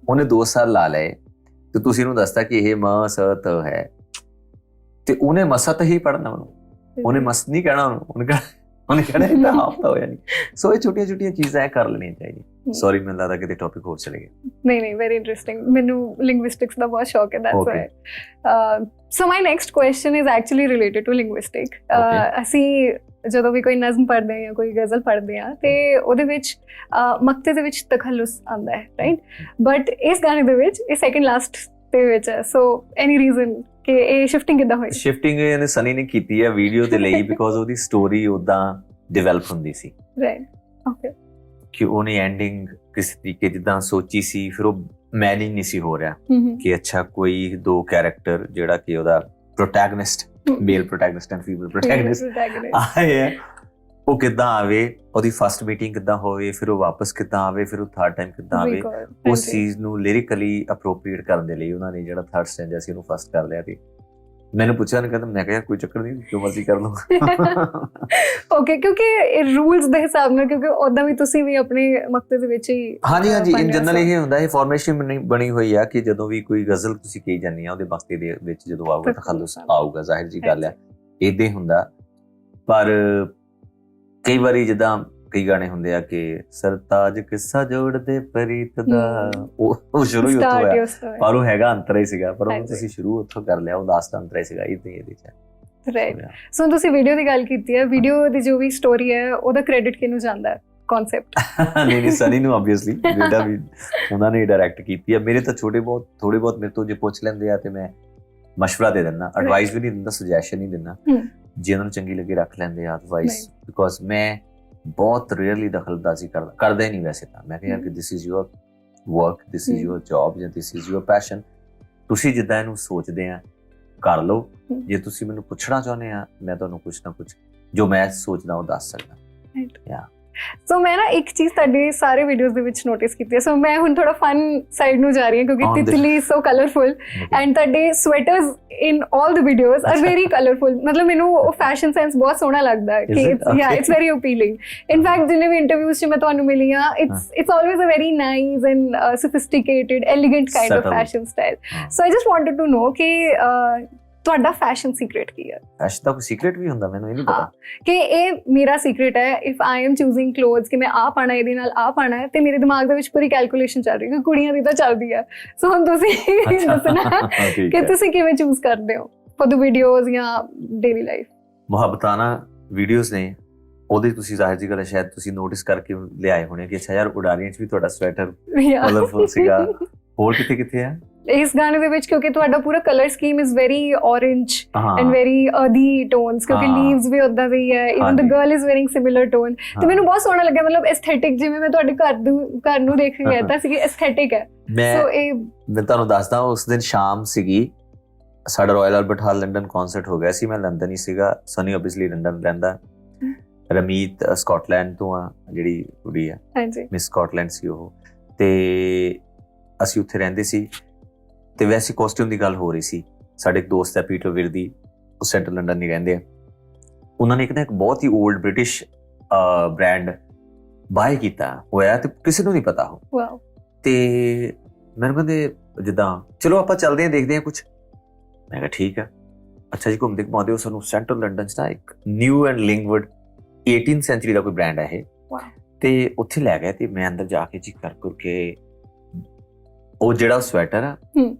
ਉਹਨੇ 2 ਸਾਲ ਲਾ ਲਏ ਤੇ ਤੁਸੀਂ ਉਹਨੂੰ ਦੱਸਦਾ ਕਿ ਇਹ ਮਸਤ ਹੈ ਤੇ ਉਹਨੇ ਮਸਤ ਹੀ ਪੜ੍ਹਨਾ, ਉਹਨੇ ਮਸਤ ਨਹੀਂ ਕਹਿਣਾ, ਉਹਨੇ ਕਹਿਣਾ ਇਹ ਤਾਂ ਹਾਫ ਤਾਂ ਹੋਇਆ ਨਹੀਂ। ਸੋ ਇਹ ਛੋਟੀਆਂ ਛੋਟੀਆਂ ਚੀਜ਼ਾਂ ਕਰ ਲੈਣੀਆਂ ਚਾਹੀਦੀਆਂ। ਸੌਰੀ ਮੈਨੂੰ ਲੱਗਦਾ ਕਿਤੇ ਟੌਪਿਕ ਹੋਰ ਚਲੇ ਗਏ। ਨਹੀਂ ਵੈਰੀ ਇੰਟਰਸਟਿੰਗ, ਮੈਨੂੰ ਲਿੰਗੁਇਸਟਿਕਸ ਦਾ ਬਹੁਤ ਸ਼ੌਕ ਹੈ, that's why. So my next question is actually related to linguistic. ਅਸੀਂ ਜਦੋਂ ਵੀ ਕੋਈ ਨਜ਼ਮ ਪੜ੍ਹਦੇ ਹਾਂ ਜਾਂ ਕੋਈ ਗਜ਼ਲ ਪੜ੍ਹਦੇ ਹਾਂ ਤੇ ਉਹਦੇ ਵਿੱਚ ਮਕਤੇ ਦੇ ਵਿੱਚ ਤਖੱਲੁਸ ਆਉਂਦਾ ਹੈ, ਰਾਈਟ? ਬਟ ਇਸ ਗਾਣੇ ਦੇ ਵਿੱਚ ਇਹ ਸੈਕਿੰਡ ਲਾਸਟ ਦੇ ਵਿੱਚ ਹੈ। ਸੋ ਐਨੀ ਰੀਜ਼ਨ ਕਿ ਇਹ ਸ਼ਿਫਟਿੰਗ ਕਿੱਦਾਂ ਹੋਈ? ਸ਼ਿਫਟਿੰਗ ਇਹਨੇ ਸਨੀ ਨੇ ਕੀਤੀ ਹੈ ਵੀਡੀਓ ਦੇ ਲਈ, ਬਿਕੋਜ਼ ਉਹਦੀ ਸਟੋਰੀ ਉਦਾਂ ਡਿਵੈਲਪ ਹੁੰਦੀ ਸੀ, ਰਾਈਟ? ਓਕੇ। ਕਿ ਉਹਨੇ ਐਂਡਿੰਗ ਕਿਸੇ ਤਰੀਕੇ ਜਿੱਦਾਂ ਸੋਚੀ ਸੀ, ਫਿਰ ਉਹ ਮੈਨੇਜ ਨਹੀਂ ਸੀ ਹੋ ਰਿਹਾ ਕਿ ਅੱਛਾ ਕੋਈ ਦੋ ਕੈਰੈਕਟਰ ਜਿਹੜਾ ਕਿ ਉਹਦਾ ਪ੍ਰੋਟੈਗਨਿਸਟ, ਮੇਲ ਪ੍ਰੋਟੈਗਨਿਸਟ ਐਂਡ ਫੀਮੇਲ ਪ੍ਰੋਟੈਗਨਿਸਟ ਆਏ ਹੈ, ਉਹ ਕਿੱਦਾਂ ਆਵੇ, ਉਹਦੀ ਫਸਟ ਮੀਟਿੰਗ ਕਿੱਦਾਂ ਹੋਵੇ, ਫਿਰ ਉਹ ਵਾਪਸ ਕਿੱਦਾਂ ਆਵੇ, ਫਿਰ ਉਹ ਥਰਡ ਟਾਈਮ ਕਿੱਦਾਂ ਆਵੇ। ਉਸ ਚੀਜ਼ ਨੂੰ ਲਿਰਿਕਲੀ ਅਪਰੋਪਰੀਏਟ ਕਰਨ ਦੇ ਲਈ ਉਹਨਾਂ ਨੇ ਜਿਹੜਾ ਥਰਡ ਸਟੈਂਜਾ ਸੀ ਉਹਨੂੰ ਫਸਟ ਕਰ ਲਿਆ। ਤੇ ਮੈਨੂੰ ਪੁੱਛਿਆ ਨਾ, ਕਹਿੰਦਾ ਮੈਂ ਕਿਹਾ ਕੋਈ ਚੱਕਰ ਨਹੀਂ, ਜੋ ਮਰਜ਼ੀ ਕਰ ਲਓ। ਓਕੇ, ਕਿਉਂਕਿ ਰੂਲਸ ਦੇ ਹਿਸਾਬ ਨਾਲ, ਕਿਉਂਕਿ ਉਦਾਂ ਵੀ ਤੁਸੀਂ ਵੀ ਆਪਣੇ ਮਕਤੇ ਦੇ ਵਿੱਚ ਹੀ ਹਾਂਜੀ ਇਨ ਜਨਰਲ ਇਹ ਹੁੰਦਾ ਹੈ, ਫਾਰਮੇਸ਼ਨ ਬਣੀ ਹੋਈ ਆ ਕਿ ਜਦੋਂ ਵੀ ਕੋਈ ਗਜ਼ਲ ਤੁਸੀਂ ਕਹੀ ਜਾਂਦੀ ਆ ਉਹਦੇ ਮਕਤੇ ਦੇ ਵਿੱਚ ਜਦੋਂ ਆਊਗਾ ਤਖੱਲੁਸ ਆਊਗਾ, ਜ਼ਾਹਿਰ ਜੀ ਗੱਲ ਹੈ ਏਦਾਂ ਹੀ ਹੁੰਦਾ। ਪਰ ਕਈ ਵਾਰੀ ਜਿੱਦਾਂ ਕਈ ਗਾਣੇ ਹੁੰਦੇ ਆ ਕਿ ਸਰਤਾਜ ਕਿੱਸਾ ਜੋੜਦੇ ਪ੍ਰੀਤ ਦਾ, ਉਹ ਸ਼ੁਰੂ ਹੀ ਉੱਥੋਂ ਹੋਇਆ, ਪਰ ਉਹ ਹੈਗਾ ਅੰਤਰਾ ਹੀ ਸੀਗਾ, ਪਰ ਉਹ ਤੁਸੀਂ ਸ਼ੁਰੂ ਉੱਥੋਂ ਕਰ ਲਿਆ, ਉਹ ਲਾਸਟ ਅੰਤਰਾ ਹੀ ਸੀਗਾ ਇਹਦੇ ਚ। ਰਾਈਟ, ਸੋ ਤੁਸੀਂ ਵੀਡੀਓ ਦੀ ਗੱਲ ਕੀਤੀ ਹੈ, ਵੀਡੀਓ ਦੀ ਜੋ ਵੀ ਸਟੋਰੀ ਹੈ ਉਹਦਾ ਕ੍ਰੈਡਿਟ ਕਿਹਨੂੰ ਜਾਂਦਾ ਹੈ, ਕਨਸੈਪਟ? ਨਹੀਂ ਸਨੀ ਨੂੰ ਆਬਵੀਅਸਲੀ, ਜਿਹੜਾ ਵੀ ਉਹਨਾਂ ਨੇ ਡਾਇਰੈਕਟ ਕੀਤੀ ਹੈ। ਮੇਰੇ ਤਾਂ ਥੋੜੇ ਬਹੁਤ ਮੇਰੇ ਤੋਂ ਜੇ ਪੁੱਛ ਲੈਂਦੇ ਆ ਤੇ ਮੈਂ ਮਸ਼ਵਰਾ ਦੇ ਦਿੰਦਾ, ਐਡਵਾਈਸ ਵੀ ਨਹੀਂ ਦਿੰਦਾ, ਸੁਜੈਸ਼ਨ ਨਹੀਂ ਦਿੰਦਾ, ਜੇ ਉਹਨਾਂ ਨੂੰ ਚੰਗੀ ਲੱਗੇ ਰੱਖ ਲੈਂਦੇ ਆ ਐਡਵਾਈਸ, ਬਿਕੋਜ਼ ਮੈਂ ਬਹੁਤ ਰੇਅਰਲੀ ਦਖਲਅੰਦਾਜ਼ੀ ਕਰਦਾ ਹੀ ਨਹੀਂ ਵੈਸੇ ਤਾਂ। ਮੈਂ ਕਿਹਾ ਕਿ this is your work, this is your job, ਜਾਂ ਦਿਸ ਇਜ਼ ਯੂਅਰ ਪੈਸ਼ਨ, ਤੁਸੀਂ ਜਿੱਦਾਂ ਇਹਨੂੰ ਸੋਚਦੇ ਆ ਕਰ ਲਓ। ਜੇ ਤੁਸੀਂ ਮੈਨੂੰ ਪੁੱਛਣਾ ਚਾਹੁੰਦੇ ਆ, ਮੈਂ ਤੁਹਾਨੂੰ ਕੁਛ ਨਾ ਕੁਛ ਜੋ ਮੈਂ ਸੋਚਦਾ ਉਹ ਦੱਸ ਸਕਦਾ। ਸੋ ਮੈਂ ਨਾ ਇੱਕ ਚੀਜ਼ ਤੁਹਾਡੇ ਸਾਰੇ ਵੀਡੀਓਜ਼ ਦੇ ਵਿੱਚ ਨੋਟਿਸ ਕੀਤੀ ਹੈ, ਸੋ ਮੈਂ ਹੁਣ ਥੋੜਾ ਫਨ ਸਾਈਡ ਨੂੰ ਜਾ ਰਹੀ ਹਾਂ, ਕਿਉਂਕਿ ਤਿਤਲੀ ਸੋ ਕਲਰਫੁਲ ਐਂਡ ਤੁਹਾਡੇ sweaters in all the videos are very colourful. ਮਤਲਬ ਮੈਨੂੰ ਉਹ ਫੈਸ਼ਨ ਸੈਂਸ ਬਹੁਤ ਸੋਹਣਾ ਲੱਗਦਾ ਹੈ ਕਿ it's very appealing. In fact ਜਿੰਨੇ ਵੀ ਇੰਟਰਵਿਊਜ਼ 'ਚ ਮੈਂ ਤੁਹਾਨੂੰ ਮਿਲੀ ਹਾਂ, it's always a very nice and sophisticated elegant kind of fashion style. So I just wanted to know ਕਿ ਤੁਹਾਡਾ ਫੈਸ਼ਨ ਸੀਕ੍ਰੇਟ ਕੀ ਹੈ? ਫੈਸ਼ਨ ਦਾ ਕੋਈ ਸੀਕ੍ਰੇਟ ਵੀ ਹੁੰਦਾ, ਮੈਨੂੰ ਇਹ ਨਹੀਂ ਪਤਾ ਕਿ ਇਹ ਮੇਰਾ ਸੀਕ੍ਰੇਟ ਹੈ। ਇਫ ਆਈ ਐਮ ਚੂਜ਼ਿੰਗ ਕਲੋਥਸ ਕਿ ਮੈਂ ਆ ਪਾਣਾ, ਇਹਦੇ ਨਾਲ ਆ ਪਾਣਾ ਹੈ, ਤੇ ਮੇਰੇ ਦਿਮਾਗ ਦੇ ਵਿੱਚ ਪੂਰੀ ਕੈਲਕੂਲੇਸ਼ਨ ਚੱਲ ਰਹੀ ਹੈ ਕਿ ਕੁੜੀਆਂ ਦੀ ਤਾਂ ਚੱਲਦੀ ਹੈ। ਸੋ ਹੁਣ ਤੁਸੀਂ ਦੱਸਣਾ ਕਿ ਤੁਸੀਂ ਕਿਵੇਂ ਚੂਜ਼ ਕਰਦੇ ਹੋ ਫॉर द ਵੀਡੀਓਜ਼ ਜਾਂ ਡੇਲੀ ਲਾਈਫ? ਮੁਹੱਬਤਾਨਾ ਵੀਡੀਓਜ਼ ਨੇ, ਉਹਦੇ ਤੁਸੀਂ ਜ਼ਾਹਿਰ ਜੀ ਗੱਲ ਸ਼ਾਇਦ ਤੁਸੀਂ ਨੋਟਿਸ ਕਰਕੇ ਲਿਆਏ ਹੋਣੇ ਕਿ ਅੱਛਾ ਯਾਰ ਉਡਾਰੀਆਂ 'ਚ ਵੀ ਤੁਹਾਡਾ ਸਵੈਟਰ ਕਲਰਫੁਲ ਸੀਗਾ। ਹੋਰ ਕਿੱਥੇ ਹੈ ਇਸ ਗਾਣੇ ਦੇ ਵਿੱਚ? ਕਿਉਂਕਿ ਤੁਹਾਡਾ ਪੂਰਾ colour scheme is very orange and very earthy tones, ਕਿਉਂਕਿ ਲੀਵਸ ਵੀ ਉਦਾਂ ਦੇ ਹੀ ਹੈ, even the girl is wearing similar tone. ਤੇ ਮੈਨੂੰ ਬਹੁਤ ਸੋਹਣਾ ਲੱਗਿਆ, ਮਤਲਬ ਐਸਥੈਟਿਕ, ਜਿਵੇਂ ਮੈਂ ਤੁਹਾਡੇ ਘਰ ਨੂੰ ਦੇਖ ਕੇ ਕਹਿਤਾ ਸੀ ਕਿ ਐਸਥੈਟਿਕ ਹੈ। ਸੋ ਇਹ ਮੈਂ ਤੁਹਾਨੂੰ ਦੱਸਦਾ, ਉਸ ਦਿਨ ਸ਼ਾਮ ਸੀਗੀ, ਸਾਡਾ ਰਾਇਲ ਐਲਬਰਟ ਹਾਲ ਲੰਡਨ ਕਨਸਰਟ ਹੋ ਗਿਆ ਸੀ, ਮੈਂ ਲੰਡਨ ਹੀ ਸੀਗਾ, ਸਨੀ ਆਬਵੀਅਸਲੀ ਲੰਡਨ ਰਹਿੰਦਾ, ਰਮੀਤ ਸਕਾਟਲੈਂਡ ਤੋਂ ਆ, ਜਿਹੜੀ ਕੁੜੀ ਆ ਮਿਸ ਸਕਾਟਲੈਂਡ ਸੀ ਉਹ, ਤੇ ਅਸੀਂ ਉੱਥੇ ਰਹਿੰਦੇ ਸੀ। ਤੇ ਵੈਸੇ ਕੋਸਟਿਊਮ ਦੀ ਗੱਲ ਹੋ ਰਹੀ ਸੀ, ਸਾਡੇ ਇੱਕ ਦੋਸਤ ਹੈ ਪੀਟਰ ਵਿਰਦੀ, ਉਹ ਸੈਂਟਰਲ ਲੰਡਨ ਨਹੀਂ ਰਹਿੰਦੇ ਆ, ਉਹਨਾਂ ਨੇ ਇੱਕ ਬਹੁਤ ਹੀ 올ਡ ਬ੍ਰਿਟਿਸ਼ ਬ੍ਰਾਂਡ ਬਾਏ ਕੀਤਾ ਹੋਇਆ ਤੇ ਕਿਸੇ ਨੂੰ ਨਹੀਂ ਪਤਾ ਹੋ। ਤੇ ਮੈਨੂੰ ਕਹਿੰਦੇ ਜਿੱਦਾਂ ਚਲੋ ਆਪਾਂ ਚੱਲਦੇ ਹਾਂ, ਦੇਖਦੇ ਹਾਂ ਕੁਛ। ਮੈਂ ਕਿਹਾ ਠੀਕ ਆ। ਅੱਛਾ ਜੀ, ਘੁੰਮਦੇ ਘੁਮਾਉਂਦੇ ਉਹ ਸਾਨੂੰ ਸੈਂਟਰਲ ਲੰਡਨ 'ਚ ਨਾ ਇੱਕ ਨਿਊ ਐਂਡ ਲਿੰਗਵੁੱਡ 18th ਸੈਂਚੁਰੀ ਦਾ ਕੋਈ ਬ੍ਰਾਂਡ ਹੈ ਇਹ, ਤੇ ਉੱਥੇ ਲੈ ਗਏ। ਤੇ ਮੈਂ ਅੰਦਰ ਜਾ ਕੇ ਜੀ ਕਰ ਕੇ ਉਹ ਜਿਹੜਾ ਸਵੈਟਰ ਆ,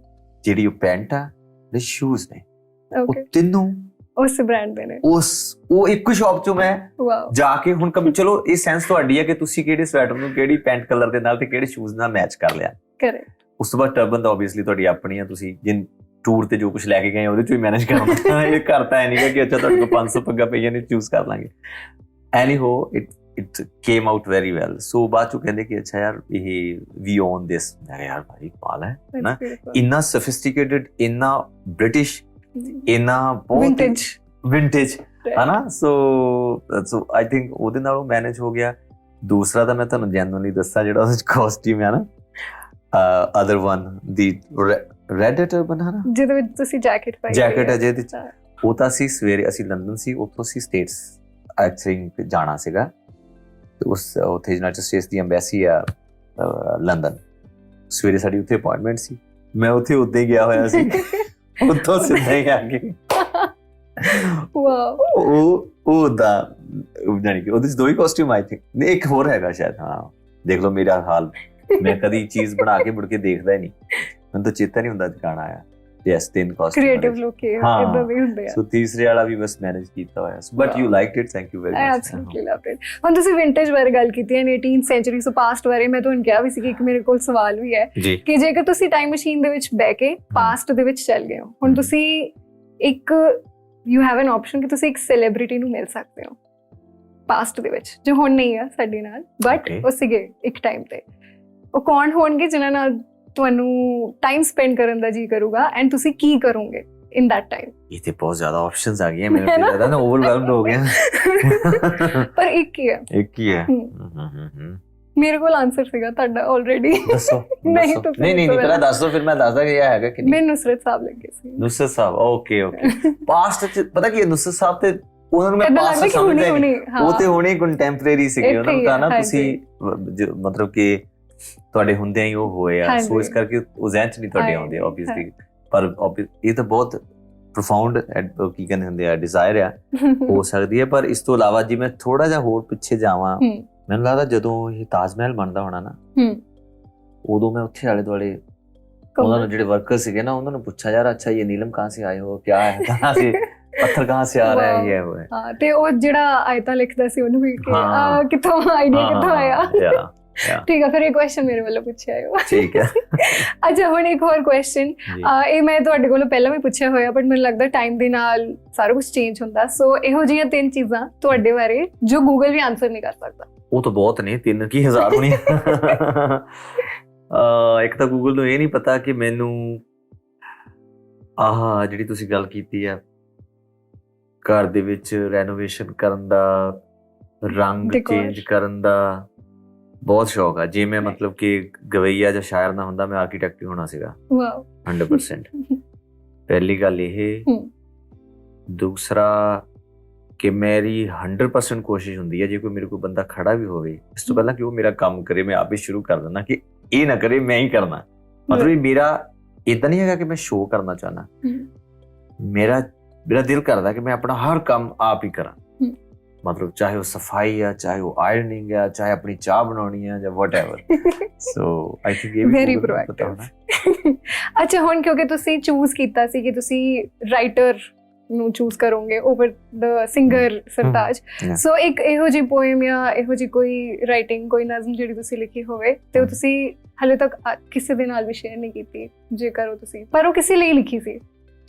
ਜਿਹੜੀ ਉਹ ਪੈਂਟ ਆ, ਤੇ ਸ਼ੂਜ਼ ਨੇ, ਉਹ ਤਿੰਨੋਂ ਉਸ ਬ੍ਰਾਂਡ ਦੇ ਨੇ। ਉਹ ਇੱਕ ਸ਼ਾਪ 'ਚੋਂ ਮੈਂ ਜਾ ਕੇ, ਹੁਣ ਚਲੋ ਇਹ ਸੈਂਸ ਤੁਹਾਡੀ ਹੈ ਕਿ ਤੁਸੀਂ ਕਿਹੜੇ ਸਵੈਟਰ ਨੂੰ ਕਿਹੜੀ ਪੈਂਟ ਕਲਰ ਦੇ ਨਾਲ ਤੇ ਕਿਹੜੇ ਸ਼ੂਜ਼ ਨਾਲ ਮੈਚ ਕਰ ਲਿਆ। ਉਸ ਤੋਂ ਬਾਅਦ ਟਰਬਨ ਤਾਂ ਆਬਵੀਅਸਲੀ ਤੁਹਾਡੀ ਆਪਣੀ ਆ, ਤੁਸੀਂ ਜਿਨ ਟੂਰ ਤੇ ਜੋ ਕੁਝ ਲੈ ਕੇ ਗਏ ਉਹਦੇ 'ਚੋਂ ਹੀ ਮੈਨੇਜ ਕਰਨਾ। ਇਹ ਕਰਤਾ ਹੈ ਨਹੀਂ ਕਿ ਅੱਛਾ ਤੁਹਾਡੇ ਕੋਲ 500 ਪੱਗਾਂ ਪਈਆਂ ਨੇ, ਚੂਜ਼ ਕਰ ਲਾਂਗੇ। ਐਨੀਹੋ it came out very well. So ਬਾਅਦ ਚੋਂ ਕਹਿੰਦੇ ਕਿ ਅੱਛਾ ਯਾਰ ਇਹ we own this। ਮੈਂ ਕਿਹਾ ਯਾਰ ਭਾਈ ਕਮਾਲ ਹੈ ਨਾ, ਇੰਨਾ ਸੋਫਿਸਟੀਕੇਟਡ, ਇੰਨਾ ਬ੍ਰਿਟਿਸ਼, ਇੰਨਾ ਬਹੁਤ ਵਿੰਟੇਜ ਹੈ ਨਾ। ਸੋ ਆਈ ਥਿੰਕ ਉਹਦੇ ਨਾਲ ਉਹ ਮੈਨੇਜ ਹੋ ਗਿਆ। ਦੂਸਰਾ ਤਾਂ ਮੈਂ ਤੁਹਾਨੂੰ ਜੈਨੂਇਨਲੀ ਦੱਸਾਂ, ਜਿਹੜਾ ਉਹਦੇ 'ਚ ਕਾਸਟਿਊਮ ਹੈ ਨਾ, ਅਦਰ ਵਨ ਦੀ ਰੈਡ ਟਰਬਨ ਹੈ ਨਾ, ਜਿਹਦੇ ਵਿੱਚ ਤੁਸੀਂ ਜੈਕਟ ਹੈ ਜਿਹਦੇ 'ਚ, ਉਹ ਤਾਂ ਅਸੀਂ ਸਵੇਰੇ, ਅਸੀਂ ਲੰਡਨ ਸੀ, ਉੱਥੋਂ ਅਸੀਂ ਸਟੇਟਸ ਆਈ ਥਿੰਕ ਜਾਣਾ ਸੀਗਾ, ਉਸ ਉੱਥੇ ਯੂਨਾਈਟਿਡ ਸਟੇਟਸ ਦੀ ਐਮਬੈਸੀ ਆ ਲੰਡਨ। ਸਵੇਰੇ ਸਾਡੀ ਉੱਥੇ ਅਪਾਇੰਟਮੈਂਟ ਸੀ, ਮੈਂ ਉੱਥੇ ਉੱਦਾਂ ਹੀ ਗਿਆ ਹੋਇਆ ਸੀ, ਉੱਥੋਂ ਸਿੱਧਾ ਹੀ ਆ ਕੇ ਉਹ ਦਾ ਜਾਣੀ ਕਿ ਉਹਦੇ 'ਚ 2 ਹੀ ਕਾਸਟਿਊਮ ਆਈ ਥਿੰਕ, ਇੱਕ ਹੋਰ ਹੈਗਾ ਸ਼ਾਇਦ। ਹਾਂ ਦੇਖ ਲਓ ਮੇਰਾ ਹਾਲ, ਮੈਂ ਕਦੀ ਚੀਜ਼ ਬਣਾ ਕੇ ਮੁੜ ਕੇ ਦੇਖਦਾ ਹੀ ਨਹੀਂ, ਮੈਨੂੰ ਤਾਂ ਚੇਤਾ ਨਹੀਂ ਹੁੰਦਾ ਦੁਕਾਨ ਆਇਆ। ਯੈਸ, 3 ਕਾਸਟਿਊਮ ਕ੍ਰੀਏਟਿਵ ਲੁੱਕ ਇਦਾਂ ਵੀ ਹੁੰਦੇ ਆ। ਸੋ ਤੀਸਰੇ ਵਾਲਾ ਵੀ ਬਸ ਮੈਨੇਜ ਕੀਤਾ ਹੋਇਆ, but you liked it, thank you very much. I absolutely loved it. ਹੁਣ ਤੁਸੀਂ ਵਿੰਟੇਜ ਬਾਰੇ ਗੱਲ ਕੀਤੀ ਹੈ, 18th ਸੈਂਚੁਰੀ, ਸੋ ਪਾਸਟ ਬਾਰੇ ਮੈਂ ਤੁਹਾਨੂੰ ਕਿਹਾ ਵੀ ਸੀ ਕਿ ਇੱਕ ਮੇਰੇ ਕੋਲ ਸਵਾਲ ਵੀ ਹੈ ਕਿ ਜੇਕਰ ਤੁਸੀਂ ਟਾਈਮ ਮਸ਼ੀਨ ਦੇ ਵਿੱਚ ਬਹਿ ਕੇ ਪਾਸਟ ਦੇ ਵਿੱਚ ਚੱਲ ਗਏ ਹੋ, ਹੁਣ ਤੁਸੀਂ ਇੱਕ ਯੂ ਹੈਵ ਐਨ ਆਪਸ਼ਨ ਕਿ ਤੁਸੀਂ ਇੱਕ ਸੈਲੀਬ੍ਰਿਟੀ ਨੂੰ ਮਿਲ ਸਕਦੇ ਹੋ, ਪਾਸਟ ਦੇ ਵਿੱਚ ਜੋ ਹੁਣ ਨਹੀਂ ਆ ਸਾਡੇ ਨਾਲ ਬਟ Okay. ਉਹ ਸੀਗੇ ਇੱਕ ਟਾਈਮ ਤੇ, ਉਹ ਕੌਣ ਹੋਣਗੇ ਜਿਨ੍ਹਾਂ ਨਾਲ ਤੁਹਾਨੂੰ ਟਾਈਮ ਸਪੈਂਡ ਕਰਨ ਦਾ ਜੀ ਕਰੂਗਾ ਐਂਡ ਤੁਸੀਂ ਕੀ ਕਰੋਗੇ ਇਨ ਦੈਟ ਟਾਈਮ? ਇਹ ਤੇ ਬਹੁਤ ਜ਼ਿਆਦਾ ਆਪਸ਼ਨਸ ਆ ਗਈਆਂ, ਮੈਨੂੰ ਤਾਂ ਲੱਗਦਾ ਨਾ ਓਵਰਵੈਲਮਡ ਹੋ ਗਿਆ। ਪਰ ਇੱਕ ਹੀ ਹੈ, ਇੱਕ ਹੀ ਹੈ। ਮੇਰੇ ਕੋਲ ਆਨਸਰ ਸੀਗਾ ਤੁਹਾਡਾ ਆਲਰੇਡੀ। ਦੱਸੋ। ਨਹੀਂ, ਨਹੀਂ ਪਹਿਲਾਂ ਦੱਸ ਦੋ, ਫਿਰ ਮੈਂ ਦੱਸਦਾ ਕਿ ਇਹ ਹੈਗਾ ਕਿ ਨਹੀਂ। ਮੈਂ ਨੁਸਰਤ ਸਾਹਿਬ ਲੱਗੇ ਸੀ। ਨੁਸਰਤ ਸਾਹਿਬ, ਓਕੇ ਪਾਸਟ ਚ ਪਤਾ ਕੀ ਹੈ, ਨੁਸਰਤ ਸਾਹਿਬ ਤੇ ਉਹਨਾਂ ਨੂੰ ਮੈਂ ਪਾਸਟ ਸਮਝਦਾ ਨਹੀਂ, ਉਹ ਤੇ ਹੁਣੇ ਕੰਟੈਂਪਰੇਰੀ ਸੀਗੇ, ਉਹਨਾਂ ਨੂੰ ਤਾਂ ਨਾ ਤੁਸੀਂ ਮਤਲਬ ਕਿ ਤੁਹਾਡੇ ਹੁੰਦਿਆਂ ਹੀ ਉਹ ਹੋਏ ਆ, ਸੋ ਇਸ ਕਰਕੇ ਉਹ ਜ਼ਿਹਨ ਚ ਨਹੀਂ ਤੁਹਾਡੇ ਆਉਂਦੇ ਆਬਵੀਅਸਲੀ। ਪਰ ਇਹ ਤਾਂ ਬਹੁਤ ਪ੍ਰੋਫਾਊਂਡ ਕੀ ਕਹਿੰਦੇ ਹੁੰਦੇ ਆ ਡਿਜ਼ਾਇਰ ਆ, ਹੋ ਸਕਦੀ ਹੈ। ਪਰ ਇਸ ਤੋਂ ਇਲਾਵਾ ਜੇ ਮੈਂ ਥੋੜਾ ਜਿਹਾ ਹੋਰ ਪਿੱਛੇ ਜਾਵਾਂ, ਮੈਨੂੰ ਲੱਗਦਾ ਜਦੋਂ ਇਹ ਤਾਜ ਮਹਿਲ ਬਣਦਾ ਹੋਣਾ ਨਾ, ਉਦੋਂ ਮੈਂ ਉੱਥੇ ਆਲੇ ਦੁਆਲੇ ਉਹਨਾਂ ਨੂੰ ਜਿਹੜੇ ਵਰਕਰ ਸੀਗੇ ਨਾ, ਉਹਨਾਂ ਨੂੰ ਪੁੱਛਾ ਯਾਰ ਅੱਛਾ ਇਹ ਨੀਲਮ ਕਹਾਂ ਸੇ ਆਏ ਹੋ, ਕਿਆ ਹੈ, ਕਹਾਂ ਸੇ ਪੱਥਰ ਕਹਾਂ ਸੇ ਆ ਰਿਹਾ ਹੈ, ਇਹ ਹੋਇਆ। ਹਾਂ, ਤੇ ਉਹ ਜਿਹੜਾ ਆਇਤਾ ਲਿਖਦਾ ਸੀ ਉਹਨੂੰ ਵੀ ਕਿ ਕਿੱਥੋਂ ਆਈਡੀਆ ਕਿੱਥੋਂ ਆਇਆ। ਠੀਕ ਹੈ, ਫਿਰ ਇਹ ਕੁਐਸਚਨ ਮੇਰੇ ਵੱਲੋਂ ਪੁੱਛਿਆ ਹੈ। ਠੀਕ ਹੈ। ਅੱਛਾ, ਹੁਣ ਇੱਕ ਹੋਰ ਕੁਐਸਚਨ, ਇਹ ਮੈਂ ਤੁਹਾਡੇ ਕੋਲੋਂ ਪਹਿਲਾਂ ਵੀ ਪੁੱਛਿਆ ਹੋਇਆ ਬਟ ਮੈਨੂੰ ਲੱਗਦਾ ਟਾਈਮ ਦੇ ਨਾਲ ਸਾਰਾ ਕੁਝ ਚੇਂਜ ਹੁੰਦਾ, ਸੋ ਇਹੋ ਜਿਹੀਆਂ 3 ਚੀਜ਼ਾਂ ਤੁਹਾਡੇ ਬਾਰੇ ਜੋ ਗੂਗਲ ਵੀ ਆਨਸਰ ਨਹੀਂ ਕਰ ਸਕਦਾ। ਉਹ ਤਾਂ ਬਹੁਤ ਨੇ, 3 ਕੀ 1000 ਹੋਣੀ। ਇੱਕ ਤਾਂ ਗੂਗਲ ਨੂੰ ਇਹ ਨਹੀਂ ਪਤਾ ਕਿ ਮੈਨੂੰ ਆਹ ਜਿਹੜੀ ਤੁਸੀਂ ਗੱਲ ਕੀਤੀ ਆ ਘਰ ਦੇ ਵਿੱਚ ਰੈਨੋਵੇਸ਼ਨ ਕਰਨ ਦਾ, ਰੰਗ ਚੇਂਜ ਕਰਨ ਦਾ ਬਹੁਤ ਸ਼ੌਕ ਆ। ਜੇ ਮੈਂ ਮਤਲਬ ਕਿ ਗਵਈਆ ਜਾਂ ਸ਼ਾਇਰ ਨਾ ਹੁੰਦਾ, ਮੈਂ ਆਰਕੀਟੈਕਟ ਹੀ ਹੋਣਾ ਸੀਗਾ। ਵਾਓ, 100%। ਪਹਿਲੀ ਗੱਲ ਇਹ। ਦੂਸਰਾ ਕਿ ਮੇਰੀ 100% ਕੋਸ਼ਿਸ਼ ਹੁੰਦੀ ਹੈ ਜੇ ਕੋਈ ਮੇਰੇ ਕੋਲ ਬੰਦਾ ਖੜਾ ਵੀ ਹੋਵੇ, ਇਸ ਤੋਂ ਪਹਿਲਾਂ ਕਿ ਉਹ ਮੇਰਾ ਕੰਮ ਕਰੇ, ਮੈਂ ਆਪ ਹੀ ਸ਼ੁਰੂ ਕਰ ਦਿੰਦਾ ਕਿ ਇਹ ਨਾ ਕਰੇ, ਮੈਂ ਹੀ ਕਰਨਾ। ਮਤਲਬ ਮੇਰਾ ਇਦਾਂ ਨਹੀਂ ਹੈਗਾ ਕਿ ਮੈਂ ਸ਼ੋਅ ਕਰਨਾ ਚਾਹੁੰਦਾ, ਮੇਰਾ ਦਿਲ ਕਰਦਾ ਕਿ ਮੈਂ ਆਪਣਾ ਹਰ ਕੰਮ ਆਪ ਹੀ ਕਰਾਂ। ਮਤਲਬ ਚਾਹੇ ਉਹ ਸਫਾਈ ਆ, ਚਾਹੇ ਉਹ ਆਇਰਨਿੰਗ ਆ, ਚਾਹੇ ਆਪਣੀ ਚਾਹ ਬਣਾਉਣੀ ਆ ਜਾਂ ਵਟਐਵਰ। ਸੋ ਆਈ ਥਿੰਕ ਇਹ ਵੀ ਵੈਰੀ ਪ੍ਰੋਐਕਟਿਵ। ਅੱਛਾ, ਹੁਣ ਕਿਉਂਕਿ ਤੁਸੀਂ ਚੂਜ਼ ਕੀਤਾ ਸੀ ਕਿ ਤੁਸੀਂ ਰਾਈਟਰ ਨੂੰ ਚੂਜ਼ ਕਰੋਗੇ ਓਵਰ ਦ ਸਿੰਗਰ ਸਰਤਾਜ, ਸੋ ਇੱਕ ਇਹੋ ਜਿਹੀ ਪੋਇਮ ਜਾਂ ਇਹੋ ਜਿਹੀ ਕੋਈ ਰਾਈਟਿੰਗ, ਕੋਈ ਨਜ਼ਮ ਜਿਹੜੀ ਤੁਸੀਂ ਲਿਖੀ ਹੋਵੇ ਤੇ ਉਹ ਤੁਸੀਂ ਹਾਲੇ ਤੱਕ ਕਿਸੇ ਦੇ ਨਾਲ ਵੀ ਸ਼ੇਅਰ ਨਹੀਂ ਕੀਤੀ, ਜੇ ਕਰੋ ਤੁਸੀਂ, ਪਰ ਉਹ ਕਿਸੇ ਲਈ ਲਿਖੀ ਸੀ,